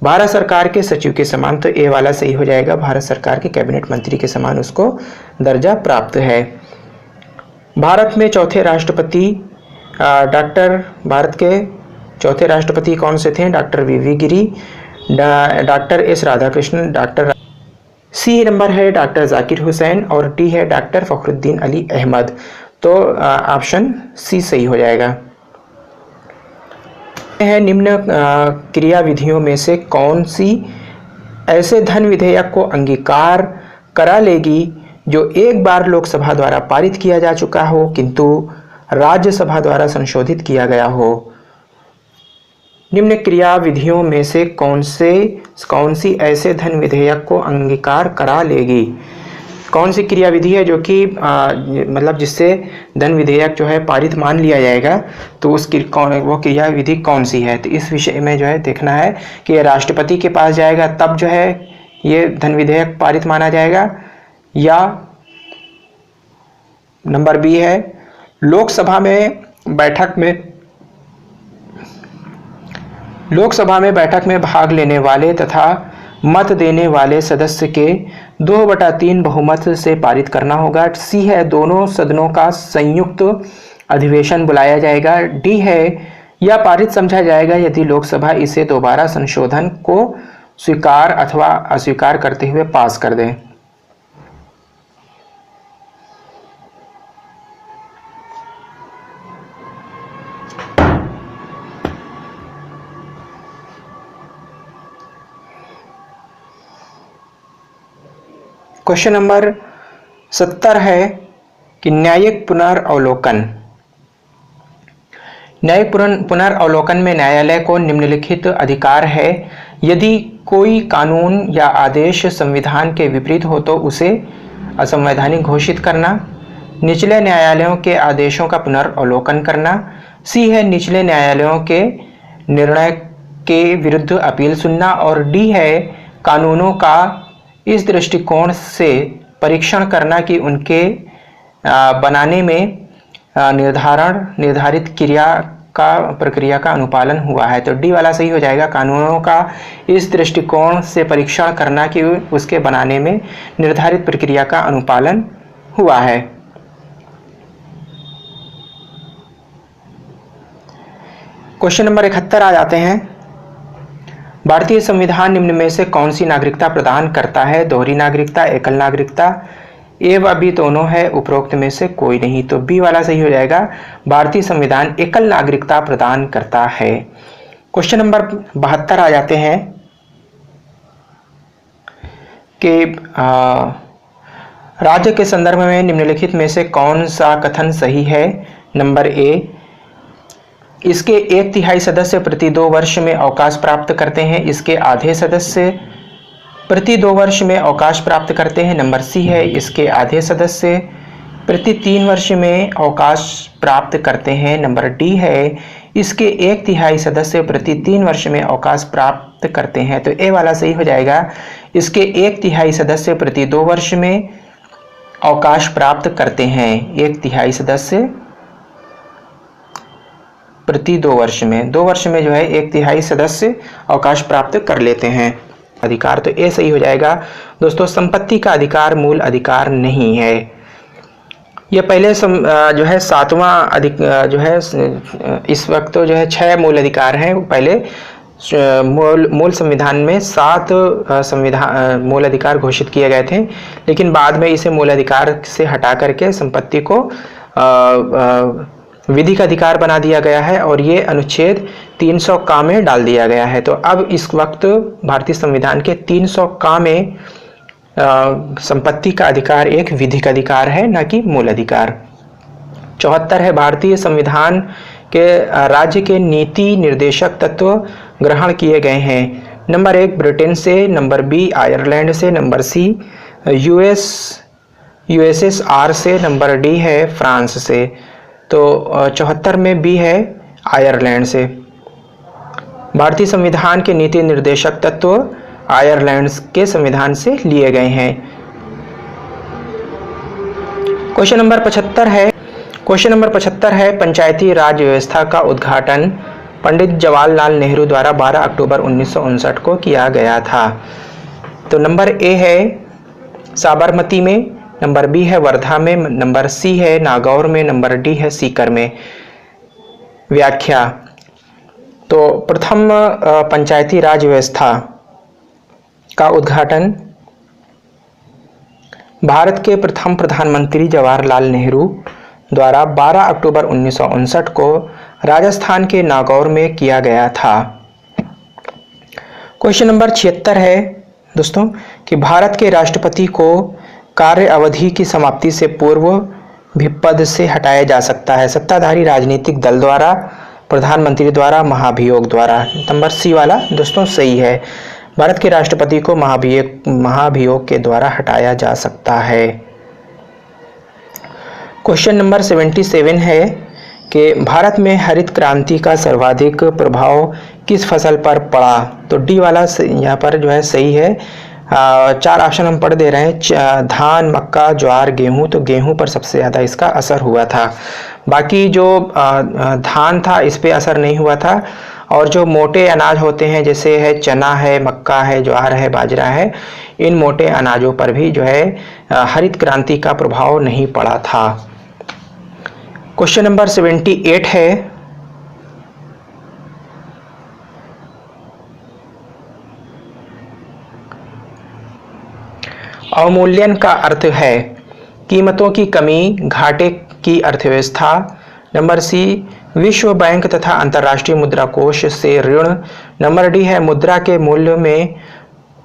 भारत सरकार के सचिव के समान। तो ए वाला सही हो जाएगा, भारत सरकार के कैबिनेट मंत्री के समान उसको दर्जा प्राप्त है। भारत में चौथे राष्ट्रपति भारत के चौथे राष्ट्रपति कौन से थे? Doctor V Giri, doctor S Radhakrishnan, doctor C number है डॉक्टर जाकिर हुसैन और डी है डॉक्टर फखरुद्दीन अली अहमद। तो ऑप्शन सी सही हो जाएगा। है निम्न क्रिया विधियों में से कौन सी ऐसे धन विधेयक को अंगीकार करा लेगी जो एक बार लोकसभा द्वारा पारित किया जा चुका हो किंतु राज्यसभा द्वारा संशोधित किया गया हो? निम्न क्रिया विधियों में से कौन सी ऐसे धन विधेयक को अंगीकार करा लेगी? कौन सी क्रिया विधि है जो कि मतलब जिससे धन विधेयक जो है पारित मान लिया जाएगा, तो वो क्रिया विधि कौन सी है? तो इस विषय में जो है देखना है कि राष्ट्रपति के पास जाएगा तब जो है ये धन विधेयक पारित माना जाएगा, या नंबर बी है लोकसभा में बैठक में भाग लेने वाले तथा मत देने वाले सदस्य के 2/3 बहुमत से पारित करना होगा। सी है दोनों सदनों का संयुक्त अधिवेशन बुलाया जाएगा। डी है यह पारित समझा जाएगा यदि लोकसभा इसे दोबारा संशोधन को स्वीकार अथवा अस्वीकार करते हुए पास कर दे। क्वेश्चन नंबर 70 है कि न्यायिक पुनर्अवलोकन। न्यायिक पुनर्अवलोकन में न्यायालय को निम्नलिखित अधिकार है। यदि कोई कानून या आदेश संविधान के विपरीत हो तो उसे असंवैधानिक घोषित करना, निचले न्यायालयों के आदेशों का पुनर्अवलोकन करना। सी है निचले न्यायालयों के निर्णय के विरुद्ध अपील सुनना। और डी है कानूनों का इस दृष्टिकोण से परीक्षण करना कि उनके बनाने में निर्धारित प्रक्रिया का अनुपालन हुआ है। तो डी वाला सही हो जाएगा, कानूनों का इस दृष्टिकोण से परीक्षण करना कि उसके बनाने में निर्धारित प्रक्रिया का अनुपालन हुआ है। क्वेश्चन नंबर 71 आ जाते हैं। भारतीय संविधान निम्न में से कौन सी नागरिकता प्रदान करता है? दोहरी नागरिकता, एकल नागरिकता, ए व बी दोनों है, उपरोक्त में से कोई नहीं। तो बी वाला सही हो जाएगा, भारतीय संविधान एकल नागरिकता प्रदान करता है। क्वेश्चन नंबर 72 आ जाते हैं कि राज्य के संदर्भ में निम्नलिखित में से कौन सा कथन सही है? नंबर ए, इसके 1/3 सदस्य प्रति 2 वर्ष में अवकाश प्राप्त करते हैं, इसके आधे सदस्य प्रति 2 वर्ष में अवकाश प्राप्त करते हैं। नंबर सी है इसके आधे सदस्य प्रति 3 वर्ष में अवकाश प्राप्त करते हैं। नंबर डी है इसके 1/3 सदस्य प्रति 3 वर्ष में अवकाश प्राप्त करते हैं। तो ए वाला सही हो जाएगा, इसके 1/3 सदस्य प्रति 2 वर्ष में अवकाश प्राप्त करते हैं। 1/3 सदस्य प्रति 2 वर्ष में, 2 वर्ष में जो है 1/3 सदस्य अवकाश प्राप्त कर लेते हैं अधिकार। तो ए सही हो जाएगा। दोस्तों संपत्ति का अधिकार मूल अधिकार नहीं है। ये पहले जो है 7वां जो है इस वक्त तो जो है 6 मूल अधिकार हैं। पहले मूल संविधान में 7 मूल अधिकार घोषित किए गए थे, लेकिन बाद में इसे मूल अधिकार से हटा करके संपत्ति को विधिक अधिकार बना दिया गया है और ये अनुच्छेद 300 का में डाल दिया गया है। तो अब इस वक्त भारतीय संविधान के 300 का में संपत्ति का अधिकार एक विधिक अधिकार है, न कि मूल अधिकार। 74 है, भारतीय संविधान के राज्य के नीति निर्देशक तत्व ग्रहण किए गए हैं। नंबर 1 ब्रिटेन से, नंबर बी आयरलैंड से, नंबर सी यूएसएसआर से, नंबर डी है फ्रांस से। तो 74 में बी है आयरलैंड से। भारतीय संविधान के नीति निर्देशक तत्व आयरलैंड के संविधान से लिए गए हैं। क्वेश्चन नंबर 75 है, पंचायती राज व्यवस्था का उद्घाटन पंडित जवाहरलाल नेहरू द्वारा 12 अक्टूबर 1959 को किया गया था। तो नंबर ए है साबरमती में, नंबर बी है वर्धा में, नंबर सी है नागौर में, नंबर डी है सीकर में। व्याख्या। तो प्रथम पंचायती राज व्यवस्था का उद्घाटन भारत के प्रथम प्रधानमंत्री जवाहरलाल नेहरू द्वारा 12 अक्टूबर 1959 को राजस्थान के नागौर में किया गया था। क्वेश्चन नंबर 76 है दोस्तों कि भारत के राष्ट्रपति को कार्य अवधि की समाप्ति से पूर्व भी पद से हटाया जा सकता है, सत्ताधारी राजनीतिक दल द्वारा, प्रधानमंत्री द्वारा, महाभियोग द्वारा। नंबर सी वाला दोस्तों सही है, भारत के राष्ट्रपति को महाभियोग के द्वारा हटाया जा सकता है। क्वेश्चन नंबर 77 है कि भारत में हरित क्रांति का सर्वाधिक प्रभाव किस फसल पर पड़ा। तो डी वाला यहाँ पर जो है सही है। 4 ऑप्शन हम पढ़ दे रहे हैं, धान, मक्का, ज्वार, गेहूं। तो गेहूं पर सबसे ज़्यादा इसका असर हुआ था। बाकी जो धान था इस पे असर नहीं हुआ था, और जो मोटे अनाज होते हैं जैसे है चना है, मक्का है, ज्वार है, बाजरा है, इन मोटे अनाजों पर भी जो है हरित क्रांति का प्रभाव नहीं पड़ा था। क्वेश्चन नंबर 78 है, अवमूल्यन का अर्थ है कीमतों की कमी, घाटे की अर्थव्यवस्था। नंबर सी विश्व बैंक तथा अंतर्राष्ट्रीय मुद्रा कोष से ऋण। नंबर डी है मुद्रा के मूल्य में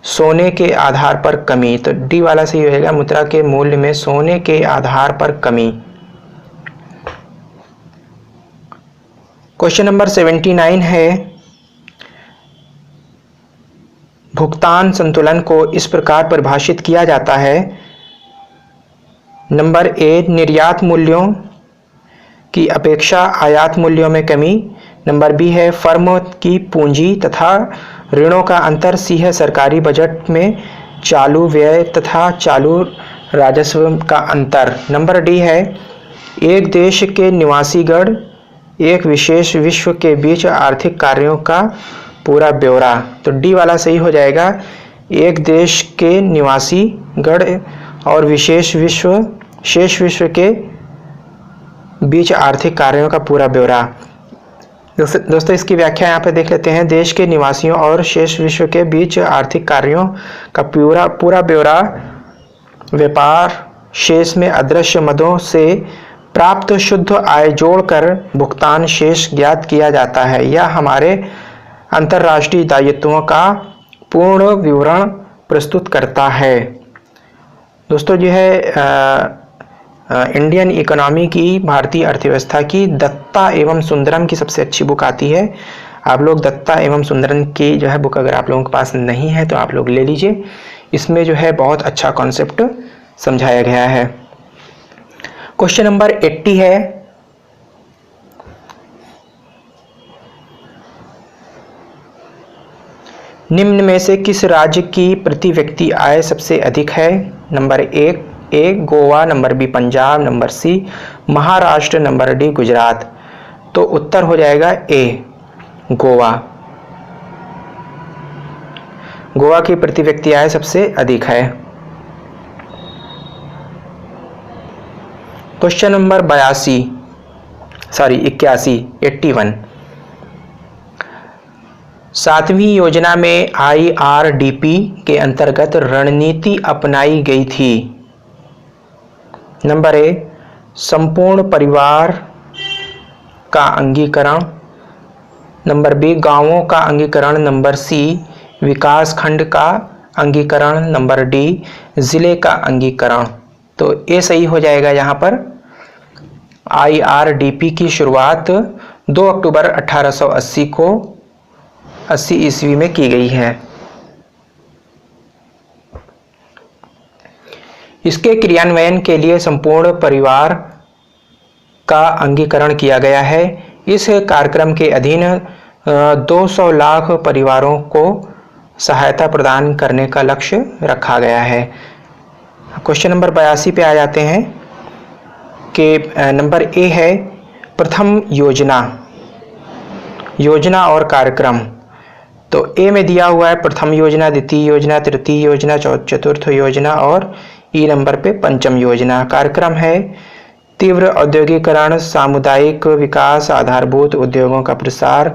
सोने के आधार पर कमी। तो डी वाला सही होगा, मुद्रा के मूल्य में सोने के आधार पर कमी। क्वेश्चन नंबर 79 है, भुगतान संतुलन को इस प्रकार परिभाषित किया जाता है। नंबर ए निर्यात मूल्यों की अपेक्षा आयात मूल्यों में कमी। नंबर बी है फर्म की पूंजी तथा ऋणों का अंतर। सी है सरकारी बजट में चालू व्यय तथा चालू राजस्व का अंतर। नंबर डी है एक देश के निवासीगण एक विशेष विश्व के बीच आर्थिक कार्यों का पूरा ब्यौरा। तो डी वाला सही हो जाएगा, एक देश के निवासी गण और शेष विश्व के बीच आर्थिक कार्यों का पूरा ब्यौरा। दोस्तों इसकी व्याख्या यहाँ पे देख लेते हैं। देश के निवासियों और शेष विश्व के बीच आर्थिक कार्यों का पूरा ब्यौरा व्यापार शेष में अदृश्य मदों से प्राप्त शुद्ध आय जोड़कर भुगतान शेष ज्ञात किया जाता है। यह हमारे अंतर्राष्ट्रीय दायित्वों का पूर्ण विवरण प्रस्तुत करता है। दोस्तों जो है इंडियन इकोनॉमी की, भारतीय अर्थव्यवस्था की दत्ता एवं सुंदरम की सबसे अच्छी बुक आती है। आप लोग दत्ता एवं सुंदरम की जो है बुक अगर आप लोगों के पास नहीं है तो आप लोग ले लीजिए। इसमें जो है बहुत अच्छा कॉन्सेप्ट समझाया गया है। क्वेश्चन नंबर 80 है, निम्न में से किस राज्य की प्रति व्यक्ति आय सबसे अधिक है। Number 1 A Goa, number B Punjab, number C Maharashtra, number D Gujarat. तो उत्तर हो जाएगा ए गोवा। गोवा की प्रति व्यक्ति आय सबसे अधिक है। क्वेश्चन नंबर 81 सातवीं योजना में IRDP के अंतर्गत रणनीति अपनाई गई थी। नंबर ए संपूर्ण परिवार का अंगीकरण, नंबर बी गांवों का अंगीकरण, नंबर सी विकास खंड का अंगीकरण, नंबर डी जिले का अंगीकरण। तो ये सही हो जाएगा। यहाँ पर IRDP की शुरुआत 2 अक्टूबर 1880 को 80 ईस्वी में की गई है। इसके क्रियान्वयन के लिए संपूर्ण परिवार का अंगीकरण किया गया है। इस कार्यक्रम के अधीन 200 लाख परिवारों को सहायता प्रदान करने का लक्ष्य रखा गया है। क्वेश्चन नंबर 82 पे आ जाते हैं कि नंबर ए है प्रथम योजना, योजना और कार्यक्रम। तो ए में दिया हुआ है प्रथम योजना, द्वितीय योजना, तृतीय योजना, चतुर्थ योजना और ई नंबर पे पंचम योजना। कार्यक्रम है तीव्र औद्योगिकरण, सामुदायिक विकास, आधारभूत उद्योगों का प्रसार।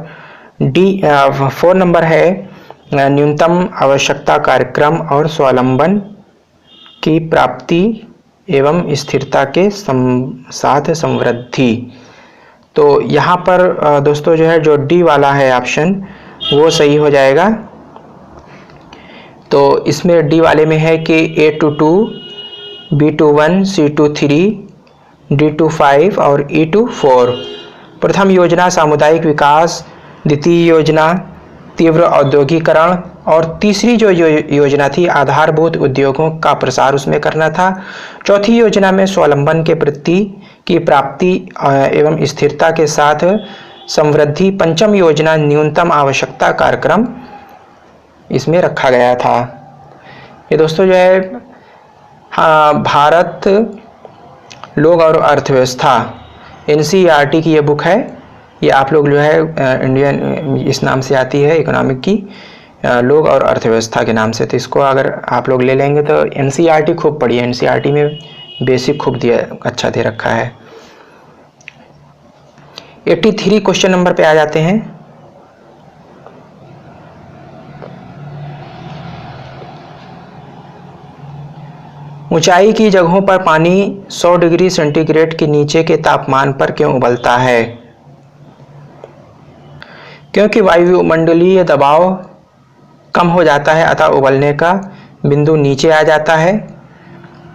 डी 4 नंबर है न्यूनतम आवश्यकता कार्यक्रम और स्वावलंबन की प्राप्ति एवं स्थिरता के साथ समृद्धि। तो यहाँ पर दोस्तों जो है जो डी वाला है ऑप्शन वो सही हो जाएगा। तो इसमें डी वाले में है कि A22, B21, C23, D25 और E24। प्रथम योजना सामुदायिक विकास, द्वितीय योजना तीव्र औद्योगिकरण और तीसरी जो योजना थी आधारभूत उद्योगों का प्रसार उसमें करना था। चौथी योजना में स्वावलंबन के प्रति की प्राप्ति एवं स्थिरता के साथ समृद्धि। पंचम योजना न्यूनतम आवश्यकता कार्यक्रम इसमें रखा गया था। ये दोस्तों जो है भारत लोग और अर्थव्यवस्था NCERT की ये बुक है। ये आप लोग जो है इंडियन इस नाम से आती है इकोनॉमिक की, लोग और अर्थव्यवस्था के नाम से। तो इसको अगर आप लोग ले लेंगे तो NCERT खूब पढ़िए, NCERT में बेसिक खूब दिया अच्छा दे रखा है। 83 क्वेश्चन नंबर पे आ जाते हैं। ऊंचाई की जगहों पर पानी 100 डिग्री सेंटीग्रेड के नीचे के तापमान पर क्यों उबलता है? क्योंकि वायुमंडलीय दबाव कम हो जाता है अतः उबलने का बिंदु नीचे आ जाता है।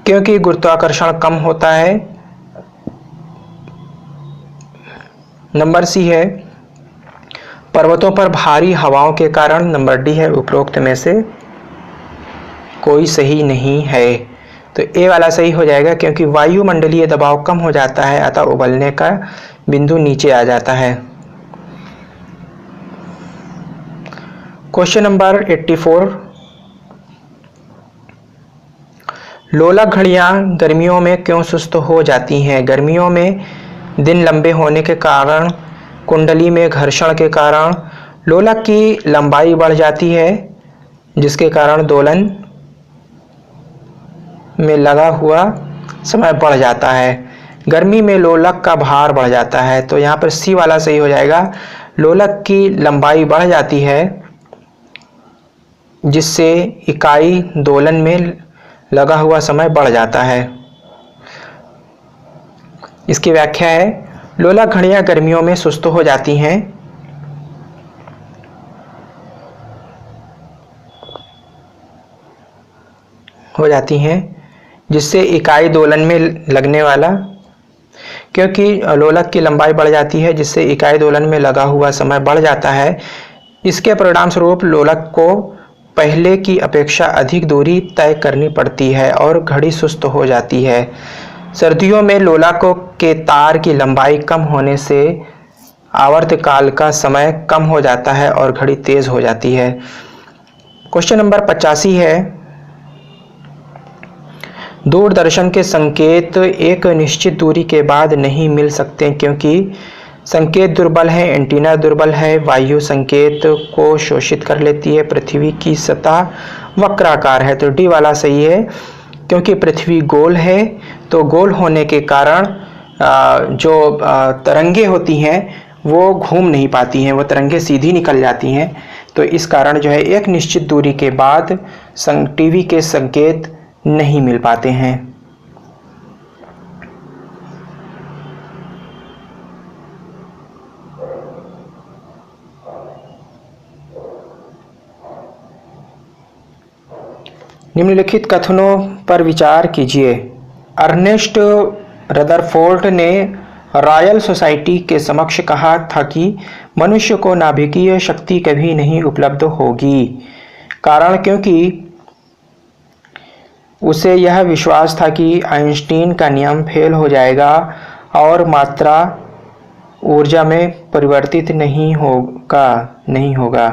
क्योंकि गुरुत्वाकर्षण कम होता है। नंबर सी है पर्वतों पर भारी हवाओं के कारण। नंबर डी है उपरोक्त में से कोई सही नहीं है। तो ए वाला सही हो जाएगा क्योंकि वायुमंडलीय दबाव कम हो जाता है अतः उबलने का बिंदु नीचे आ जाता है। क्वेश्चन नंबर 84 लोलक घड़ियां गर्मियों में क्यों सुस्त हो जाती हैं? गर्मियों में दिन लंबे होने के कारण, कुंडली में घर्षण के कारण लोलक की लंबाई बढ़ जाती है जिसके कारण दोलन में लगा हुआ समय बढ़ जाता है। गर्मी में लोलक का भार बढ़ जाता है। तो यहाँ पर सी वाला सही हो जाएगा। लोलक की लंबाई बढ़ जाती है जिससे इकाई दोलन में लगा हुआ समय बढ़ जाता है। इसकी व्याख्या है लोलक घड़ियां गर्मियों में सुस्त हो जाती हैं जिससे इकाई दोलन में लगने वाला, क्योंकि लोलक की लंबाई बढ़ जाती है जिससे इकाई दोलन में लगा हुआ समय बढ़ जाता है। इसके परिणाम स्वरूप लोलक को पहले की अपेक्षा अधिक दूरी तय करनी पड़ती है और घड़ी सुस्त हो जाती है। सर्दियों में लोलकों के तार की लंबाई कम होने से आवर्तकाल का समय कम हो जाता है और घड़ी तेज हो जाती है। क्वेश्चन नंबर 85 है दूरदर्शन के संकेत एक निश्चित दूरी के बाद नहीं मिल सकते क्योंकि संकेत दुर्बल है, एंटीना दुर्बल है, वायु संकेत को शोषित कर लेती है, पृथ्वी की सतह वक्राकार है। तो डी वाला सही है क्योंकि पृथ्वी गोल है। तो गोल होने के कारण जो तरंगे होती हैं वो घूम नहीं पाती हैं, वो तरंगे सीधी निकल जाती हैं। तो इस कारण जो है एक निश्चित दूरी के बाद टीवी के संकेत नहीं मिल पाते हैं। निम्नलिखित कथनों पर विचार कीजिए। अर्नेस्ट रदरफोर्ड ने रॉयल सोसाइटी के समक्ष कहा था कि मनुष्य को नाभिकीय शक्ति कभी नहीं उपलब्ध होगी। कारण क्योंकि उसे यह विश्वास था कि आइंस्टीन का नियम फेल हो जाएगा और मात्रा ऊर्जा में परिवर्तित नहीं होगा।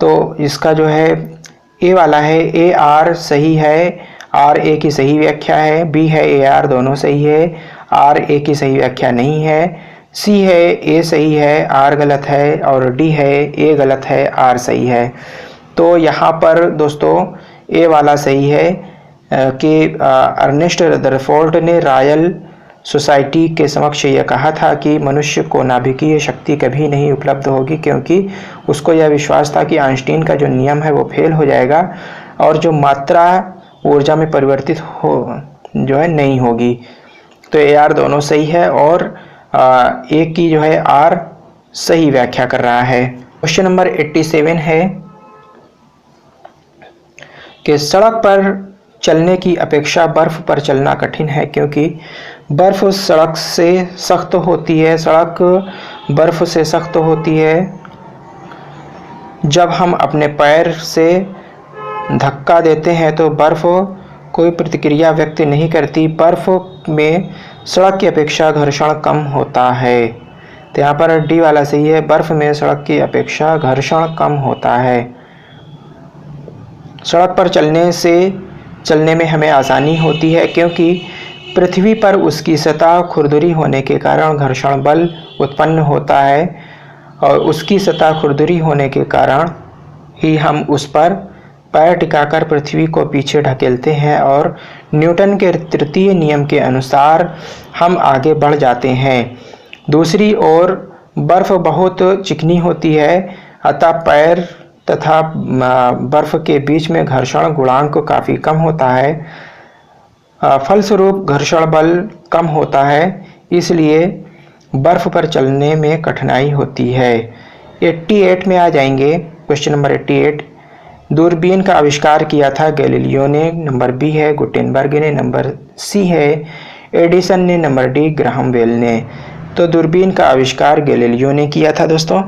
तो इसका जो है ए वाला है, ए आर सही है, आर ए की सही व्याख्या है, बी है ए आर दोनों सही है, आर ए की सही व्याख्या नहीं है, सी है ए सही है, आर गलत है, और डी है ए गलत है, आर सही है। तो यहाँ पर दोस्तों ए वाला सही है कि अर्नेस्ट रदरफोर्ड ने रॉयल सोसाइटी के समक्ष यह कहा था कि मनुष्य को नाभिकीय शक्ति कभी नहीं उपलब्ध होगी, क्योंकि उसको यह विश्वास था कि आइंस्टीन का जो नियम है वो फेल हो जाएगा और जो मात्रा ऊर्जा में परिवर्तित जो है नहीं होगी। तो ए आर दोनों सही है और ए की जो है आर सही व्याख्या कर रहा है। क्वेश्चन नंबर 87 है कि सड़क पर चलने की अपेक्षा बर्फ पर चलना कठिन है, क्योंकि बर्फ सड़क से सख्त होती है, सड़क बर्फ से सख्त होती है। जब हम अपने पैर से धक्का देते हैं तो बर्फ कोई प्रतिक्रिया व्यक्त नहीं करती। बर्फ में सड़क की अपेक्षा घर्षण कम होता है। तो यहाँ पर डी वाला सही है, बर्फ में सड़क की अपेक्षा घर्षण कम होता है। सड़क पर चलने में हमें आसानी होती है, क्योंकि पृथ्वी पर उसकी सतह खुरदुरी होने के कारण घर्षण बल उत्पन्न होता है और उसकी सतह खुरदुरी होने के कारण ही हम उस पर पैर टिकाकर पृथ्वी को पीछे ढकेलते हैं और न्यूटन के तृतीय नियम के अनुसार हम आगे बढ़ जाते हैं। दूसरी ओर बर्फ बहुत चिकनी होती है, अतः पैर तथा बर्फ के बीच में घर्षण गुणांक काफ़ी कम होता है। फलस्वरूप घर्षण बल कम होता है, इसलिए बर्फ पर चलने में कठिनाई होती है। 88 में आ जाएंगे। क्वेश्चन नंबर 88, दूरबीन का आविष्कार किया था गैलीलियो ने, नंबर बी है गुटेनबर्ग ने, नंबर सी है एडिसन ने, नंबर डी ग्राहम बेल ने। तो दूरबीन का आविष्कार गैलीलियो ने किया था दोस्तों।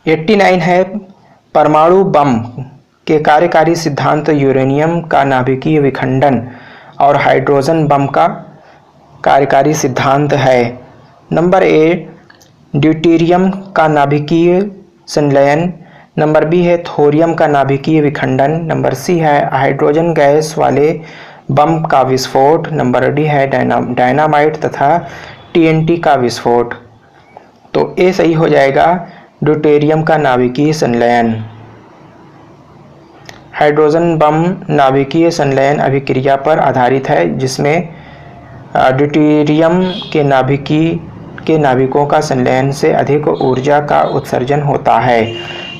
89 है परमाणु बम के कार्यकारी सिद्धांत यूरेनियम का नाभिकीय विखंडन और हाइड्रोजन बम का कार्यकारी सिद्धांत है। नंबर ए ड्यूटेरियम का नाभिकीय संलयन, नंबर बी है थोरियम का नाभिकीय विखंडन, नंबर सी है हाइड्रोजन गैस वाले बम का विस्फोट, नंबर डी है डायनामाइट तथा टीएनटी का विस्फोट। तो ए सही हो जाएगा, ड्यूटेरियम का नाभिकीय संलयन। हाइड्रोजन बम नाभिकीय संलयन अभिक्रिया पर आधारित है, जिसमें ड्यूटेरियम के नाभिकों का संलयन से अधिक ऊर्जा का उत्सर्जन होता है।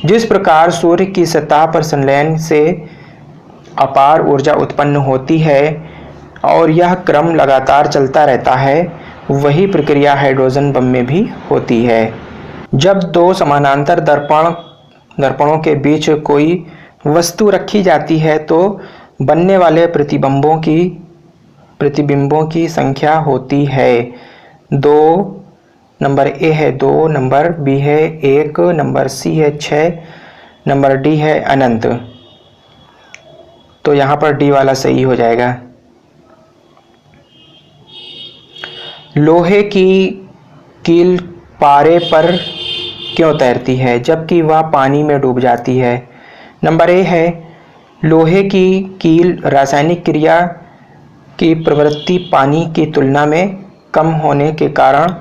जिस प्रकार सूर्य की सतह पर संलयन से अपार ऊर्जा उत्पन्न होती है और यह क्रम लगातार चलता रहता है, वही प्रक्रिया हाइड्रोजन बम में भी होती है। जब दो समानांतर दर्पणों के बीच कोई वस्तु रखी जाती है तो बनने वाले प्रतिबिंबों की संख्या होती है 2, नंबर ए है 2, नंबर बी है 1, नंबर सी है 6, नंबर डी है अनंत। तो यहाँ पर डी वाला सही हो जाएगा। लोहे की कील पारे पर क्यों तैरती है जबकि वह पानी में डूब जाती है? नंबर ए है लोहे की कील रासायनिक क्रिया की प्रवृत्ति पानी की तुलना में कम होने के कारण,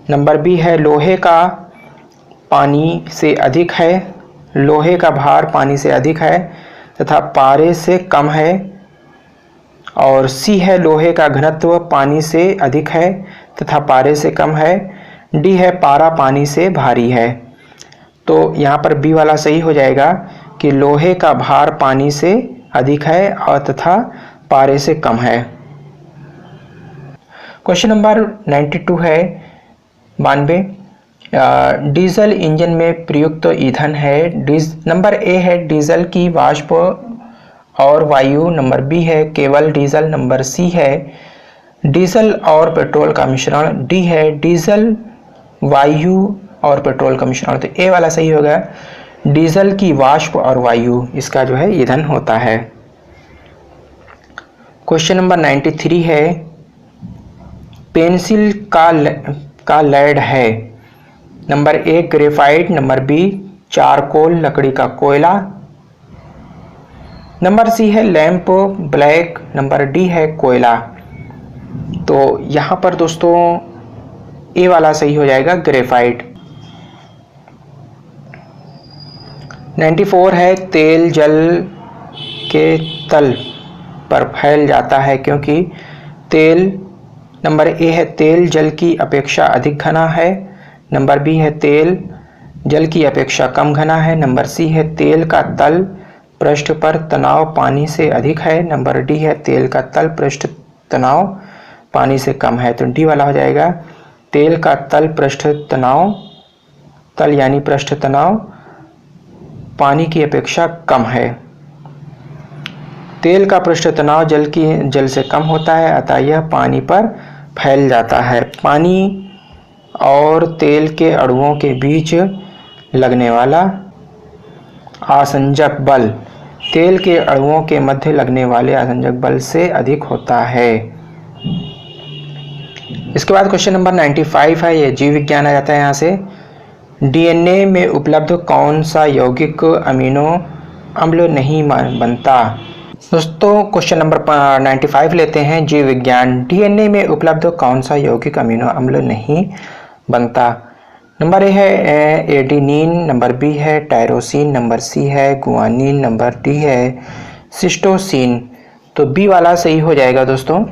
नंबर बी है लोहे का भार पानी से अधिक है तथा पारे से कम है, और सी है लोहे का घनत्व पानी से अधिक है तथा पारे से कम है, डी है पारा पानी से भारी है। तो यहाँ पर बी वाला सही हो जाएगा कि लोहे का भार पानी से अधिक है और तथा पारे से कम है। क्वेश्चन नंबर 92 है 92, डीजल इंजन में प्रयुक्त ईंधन है। नंबर ए है डीजल की वाष्प और वायु, नंबर बी है केवल डीजल, नंबर सी है डीजल और पेट्रोल का मिश्रण, डी है डीजल वायु और पेट्रोल का मिश्रण। तो ए वाला सही होगा, डीजल की वाष्प और वायु इसका जो है ईंधन होता है। क्वेश्चन नंबर 93 है, पेंसिल का लेड है। Number A graphite, number B charcoal लकड़ी का कोयला, नंबर सी है लैंप ब्लैक, नंबर डी है कोयला। तो यहां पर दोस्तों ए वाला सही हो जाएगा ग्रेफाइट। 94 है, तेल जल के तल पर फैल जाता है क्योंकि तेल, नंबर ए है तेल जल की अपेक्षा अधिक घना है, नंबर बी है तेल जल की अपेक्षा कम घना है, नंबर सी है तेल का तल पृष्ठ पर तनाव पानी से अधिक है, नंबर डी है तेल का तल पृष्ठ तनाव पानी से कम है। तो डी वाला हो जाएगा, तेल का तल पृष्ठ तनाव, तल यानी पृष्ठ तनाव पानी की अपेक्षा कम है। तेल का पृष्ठ तनाव जल से कम होता है, अतः यह पानी पर फैल जाता है। पानी और तेल के अणुओं के बीच लगने वाला आसंजक बल तेल के अणुओं के मध्य लगने वाले आसंजक बल से अधिक होता है। इसके बाद क्वेश्चन नंबर 95 है, ये जीव विज्ञान आ जाता है। यहाँ से डीएनए में उपलब्ध कौन सा यौगिक अमीनो अम्ल नहीं बनता। दोस्तों क्वेश्चन नंबर 95 लेते हैं, जीव विज्ञान। डीएनए में उपलब्ध कौन सा यौगिक अमीनो अम्ल नहीं बनता। नंबर ए है एडेनिन, नंबर बी है टायरोसिन, नंबर सी है गुआनिन, नंबर डी है सिस्टोसिन। तो बी वाला सही हो जाएगा दोस्तों।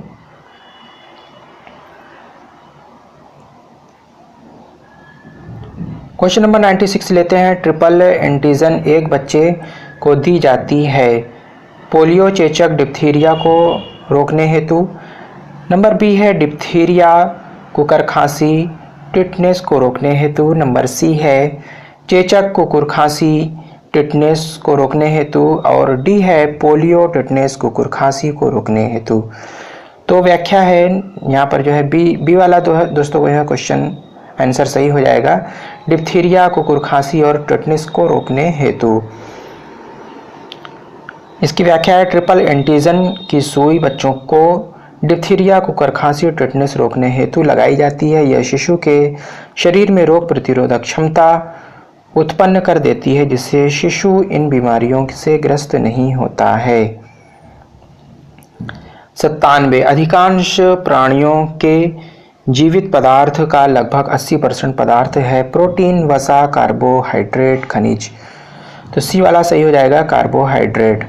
क्वेश्चन नंबर 96 लेते हैं, ट्रिपल एंटीजन एक बच्चे को दी जाती है पोलियो, चेचक, डिप्थीरिया को रोकने हेतु। नंबर बी है डिप्थीरिया, कुकर खांसी, टिटनेस को रोकने हेतु। नंबर सी है चेचक, कुकुर खांसी, टिटनेस को रोकने हेतु। और डी है पोलियो, टिटनेस, कुकुर खांसी को रोकने हेतु। तो व्याख्या है यहाँ पर जो है बी वाला दोस्तों को यह क्वेश्चन आंसर सही हो जाएगा, डिप्थीरिया, कुकुर खांसी और टिटनेस को रोकने हेतु। इसकी व्याख्या है, ट्रिपल एंटीजन की सुई बच्चों को डिप्थीरिया, कुकर खांसी और टिटनेस रोकने हेतु लगाई जाती है। यह शिशु के शरीर में रोग प्रतिरोधक क्षमता उत्पन्न कर देती है, जिससे शिशु इन बीमारियों से ग्रस्त नहीं होता है। 97 अधिकांश प्राणियों के जीवित पदार्थ का लगभग 80% पदार्थ है प्रोटीन, वसा, कार्बोहाइड्रेट, खनिज। तो सी वाला सही हो जाएगा, कार्बोहाइड्रेट।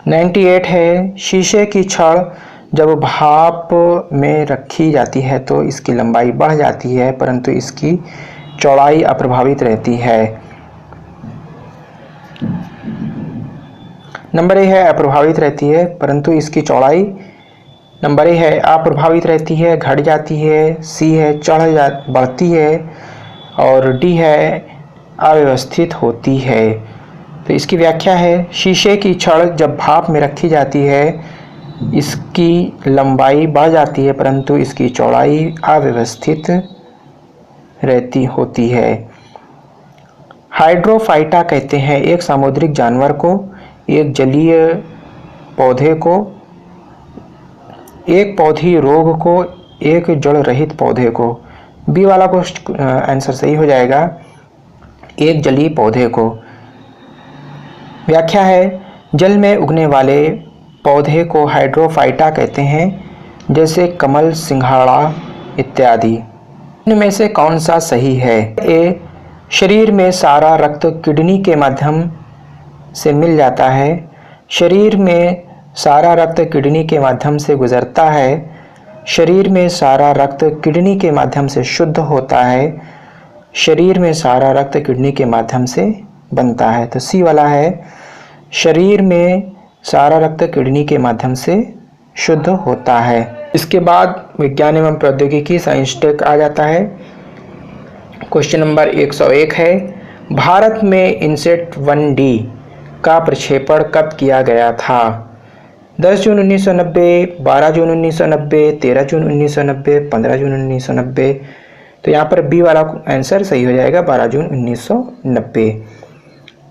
98 है, शीशे की छड़ जब भाप में रखी जाती है तो इसकी लंबाई बढ़ जाती है परंतु इसकी चौड़ाई अप्रभावित रहती है। नंबर ए है अप्रभावित रहती है परंतु इसकी चौड़ाई, नंबर ए है अप्रभावित रहती है, घट जाती है, सी है बढ़ती है और डी है अव्यवस्थित होती है। तो इसकी व्याख्या है, शीशे की छड़ जब भाप में रखी जाती है इसकी लंबाई बढ़ जाती है परंतु इसकी चौड़ाई अव्यवस्थित होती है। हाइड्रोफाइटा कहते हैं एक सामुद्रिक जानवर को, एक जलीय पौधे को, एक पौधी रोग को, एक जड़ रहित पौधे को। बी वाला को आंसर सही हो जाएगा, एक जलीय पौधे को। व्याख्या है, जल में उगने वाले पौधे को हाइड्रोफाइटा कहते हैं जैसे कमल, सिंघाड़ा इत्यादि। इनमें से कौन सा सही है। ए, शरीर में सारा रक्त किडनी के माध्यम से मिल जाता है, शरीर में सारा रक्त किडनी के माध्यम से गुजरता है, शरीर में सारा रक्त किडनी के माध्यम से शुद्ध होता है, शरीर में सारा रक्त किडनी के माध्यम से बनता है। तो सी वाला है, शरीर में सारा रक्त किडनी के माध्यम से शुद्ध होता है। इसके बाद विज्ञान एवं प्रौद्योगिकी साइंस टेक आ जाता है। क्वेश्चन नंबर 101 है, भारत में इनसेट 1D का प्रक्षेपण कब किया गया था? 10 जून 1990, 12 जून 1990, 13 जून 1990, 15 जून 1990। तो यहाँ पर बी वाला आंसर सही हो जाएगा, 12 जून 1990।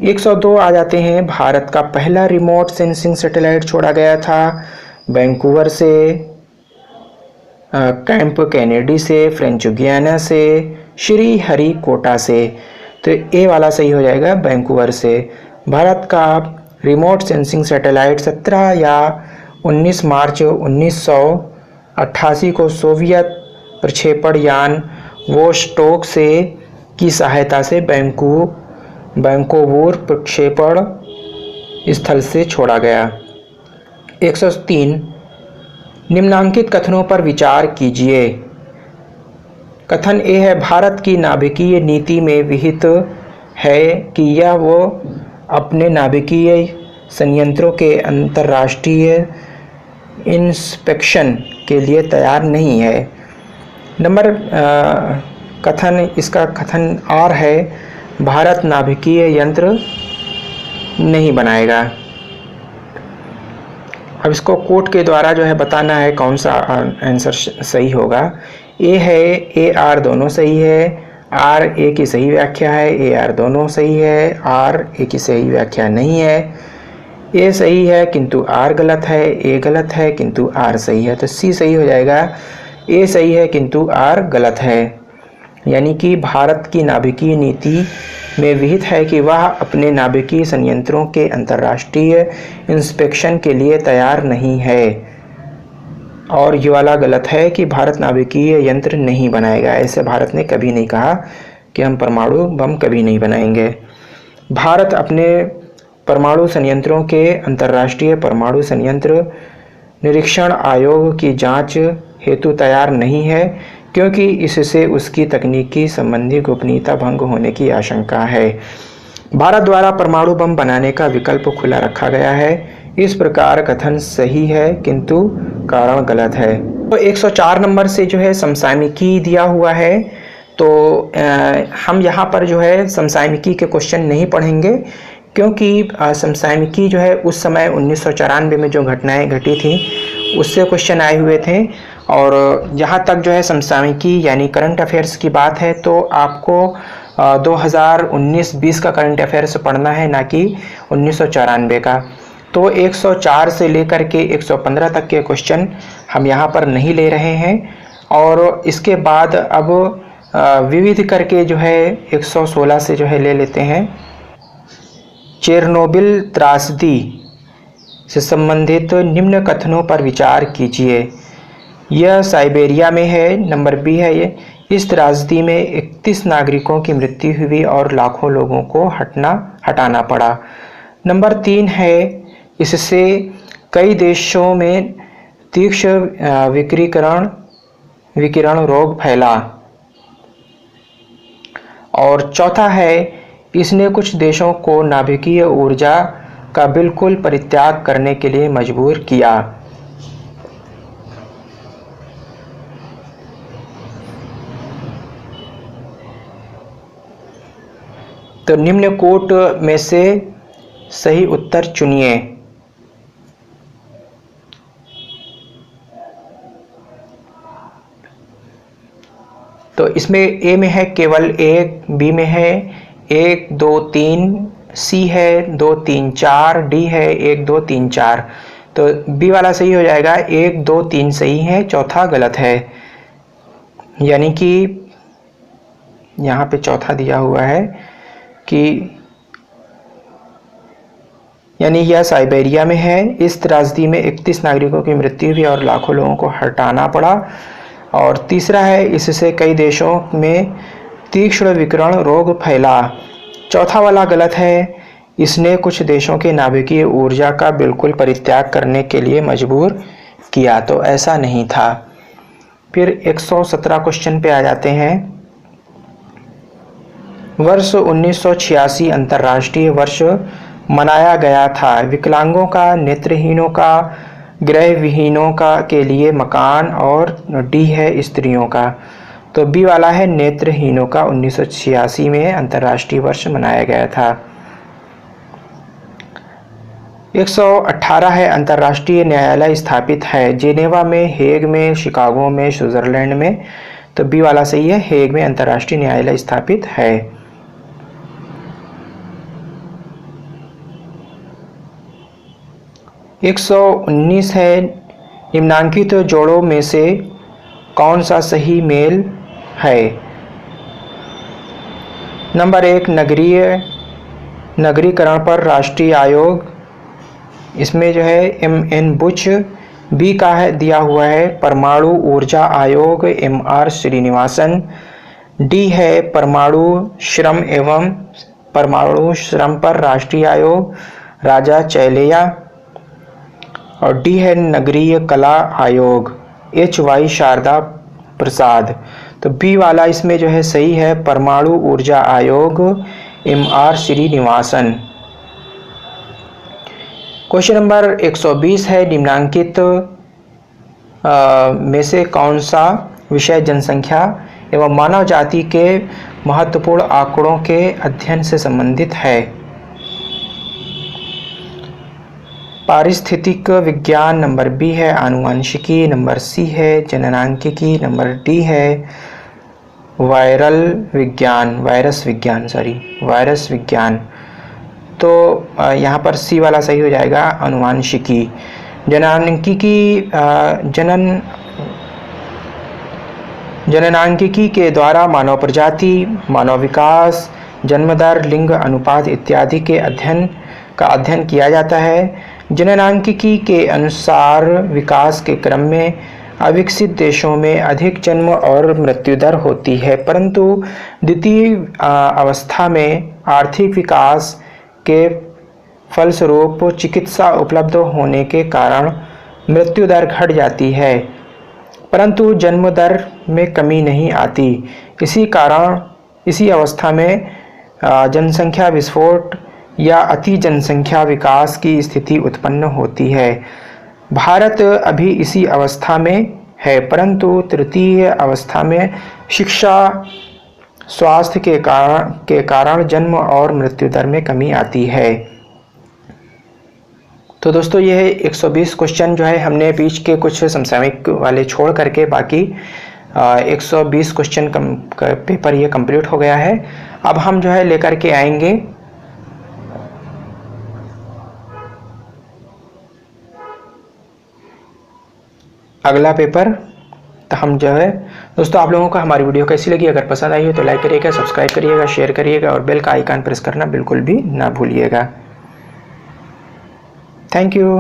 102 आ जाते हैं, भारत का पहला रिमोट सेंसिंग सैटेलाइट छोड़ा गया था वैंकूवर से, कैंप कैनेडी से, फ्रेंच गुयाना से, श्रीहरिकोटा से। तो ए वाला सही हो जाएगा, वैंकूवर से। भारत का रिमोट सेंसिंग सैटेलाइट 17 या 19 मार्च 1988 को सोवियत प्रक्षेपण यान वोस्टोक से की सहायता से वैंकूवर प्रक्षेपण स्थल से छोड़ा गया। 103 निम्नांकित कथनों पर विचार कीजिए। कथन ए है, भारत की नाभिकीय नीति में विहित है कि यह वो अपने नाभिकीय संयंत्रों के अंतर्राष्ट्रीय इंस्पेक्शन के लिए तैयार नहीं है। इसका कथन आर है, भारत नाभिकीय यंत्र नहीं बनाएगा। अब इसको कोट के द्वारा जो है बताना है कौन सा आंसर सही होगा। ए है, ए आर दोनों सही है, आर ए की सही व्याख्या है, ए आर दोनों सही है, आर ए की सही व्याख्या नहीं है। ए सही है किंतु आर गलत है, ए गलत है किंतु आर सही है। तो सी सही हो जाएगा, ए सही है किंतु आर गलत है। यानी कि भारत की नाभिकीय नीति में विहित है कि वह अपने नाभिकीय संयंत्रों के अंतर्राष्ट्रीय इंस्पेक्शन के लिए तैयार नहीं है। और ये वाला गलत है कि भारत नाभिकीय यंत्र नहीं बनाएगा। ऐसे भारत ने कभी नहीं कहा कि हम परमाणु बम कभी नहीं बनाएंगे। भारत अपने परमाणु संयंत्रों के अंतर्राष्ट्रीय परमाणु संयंत्र निरीक्षण आयोग की जांच हेतु तैयार नहीं है, क्योंकि इससे उसकी तकनीकी संबंधी गोपनीयता भंग होने की आशंका है। भारत द्वारा परमाणु बम बनाने का विकल्प खुला रखा गया है। इस प्रकार कथन सही है किंतु कारण गलत है। तो 104 नंबर से जो है समसामयिकी दिया हुआ है, तो हम यहाँ पर जो है समसामयिकी के क्वेश्चन नहीं पढ़ेंगे, क्योंकि समसामयिकी जो है उस समय 1994 में जो घटनाएं घटी थी उससे क्वेश्चन आए हुए थे। और जहाँ तक जो है समसामयिकी यानी करंट अफेयर्स की बात है, तो आपको 2019-20 का करंट अफेयर्स पढ़ना है, ना कि 1994 का। तो 104 से लेकर के 115 तक के क्वेश्चन हम यहाँ पर नहीं ले रहे हैं। और इसके बाद अब विविध करके जो है 116 से जो है ले लेते हैं। चेरनोबिल त्रासदी से संबंधित निम्न कथनों पर विचार कीजिए। यह साइबेरिया में है। नंबर बी है ये, इस त्रासदी में 31 नागरिकों की मृत्यु हुई और लाखों लोगों को हटाना पड़ा। नंबर 3 है, इससे कई देशों में तीक्ष्ण विकिरण रोग फैला। और चौथा है, इसने कुछ देशों को नाभिकीय ऊर्जा का बिल्कुल परित्याग करने के लिए मजबूर किया। तो निम्न कोट में से सही उत्तर चुनिए। तो इसमें ए में है केवल 1, बी में है 1, 2, 3, सी है 2, 3, 4, डी है 1, 2, 3, 4। तो बी वाला सही हो जाएगा, 1, 2, 3 सही है, चौथा गलत है। यानी कि यहाँ पे चौथा दिया हुआ है कि यानी यह साइबेरिया में है। इस त्रासदी में 31 नागरिकों की मृत्यु हुई और लाखों लोगों को हटाना पड़ा। और तीसरा है, इससे कई देशों में तीक्ष्ण विकिरण रोग फैला। चौथा वाला गलत है, इसने कुछ देशों के नाभिकीय ऊर्जा का बिल्कुल परित्याग करने के लिए मजबूर किया। तो ऐसा नहीं था। फिर 117 क्वेश्चन पे आ जाते हैं। वर्ष 1986 अंतर्राष्ट्रीय वर्ष मनाया गया था। विकलांगों का, नेत्रहीनों का, गृह विहीनों का के लिए मकान, और डी है स्त्रियों का। तो बी वाला है नेत्रहीनों का 1986 में अंतर्राष्ट्रीय वर्ष मनाया गया था। 118 है अंतर्राष्ट्रीय न्यायालय स्थापित है जेनेवा में, हेग में, शिकागो में, स्विट्जरलैंड में। तो बी वाला सही है, हेग में अंतर्राष्ट्रीय न्यायालय स्थापित है। 119 है निम्नांकित जोड़ों में से कौन सा सही मेल है। नंबर 1 नगरीकरण पर राष्ट्रीय आयोग, इसमें जो है M.N. बुच। बी का है दिया हुआ है परमाणु ऊर्जा आयोग, M.R. श्रीनिवासन। डी है परमाणु श्रम पर राष्ट्रीय आयोग, राजा चैलेया। और डी है नगरीय कला आयोग, H.Y. शारदा प्रसाद। तो बी वाला इसमें जो है सही है परमाणु ऊर्जा आयोग, M.R. श्रीनिवासन। क्वेश्चन नंबर 120 है निम्नांकित में से कौन सा विषय जनसंख्या एवं मानव जाति के महत्वपूर्ण आंकड़ों के अध्ययन से संबंधित है। पारिस्थितिक विज्ञान, नंबर बी है आनुवंशिकी, नंबर सी है जननांकिकी, नंबर डी है वायरस विज्ञान। तो यहाँ पर सी वाला सही हो जाएगा आनुवंशिकी। जननांकिकी के द्वारा मानव प्रजाति, मानव विकास, जन्म दर, लिंग अनुपात इत्यादि के अध्ययन किया जाता है। जननांकिकी के अनुसार विकास के क्रम में अविकसित देशों में अधिक जन्म और मृत्यु दर होती है, परंतु द्वितीय अवस्था में आर्थिक विकास के फलस्वरूप चिकित्सा उपलब्ध होने के कारण मृत्यु दर घट जाती है, परंतु जन्म दर में कमी नहीं आती। इसी अवस्था में जनसंख्या विस्फोट या अति जनसंख्या विकास की स्थिति उत्पन्न होती है। भारत अभी इसी अवस्था में है, परंतु तृतीय अवस्था में शिक्षा, स्वास्थ्य के कारण जन्म और मृत्यु दर में कमी आती है। तो दोस्तों ये 120 क्वेश्चन जो है हमने बीच के कुछ समसामयिक वाले छोड़ करके बाकी 120 क्वेश्चन पेपर ये कंप्लीट हो गया है। अब हम जो है लेकर के आएंगे अगला पेपर। तो हम जो है दोस्तों आप लोगों को हमारी वीडियो कैसी लगी, अगर पसंद आई हो तो लाइक करिएगा, सब्सक्राइब करिएगा, शेयर करिएगा और बेल का आइकन प्रेस करना बिल्कुल भी ना भूलिएगा। Thank you.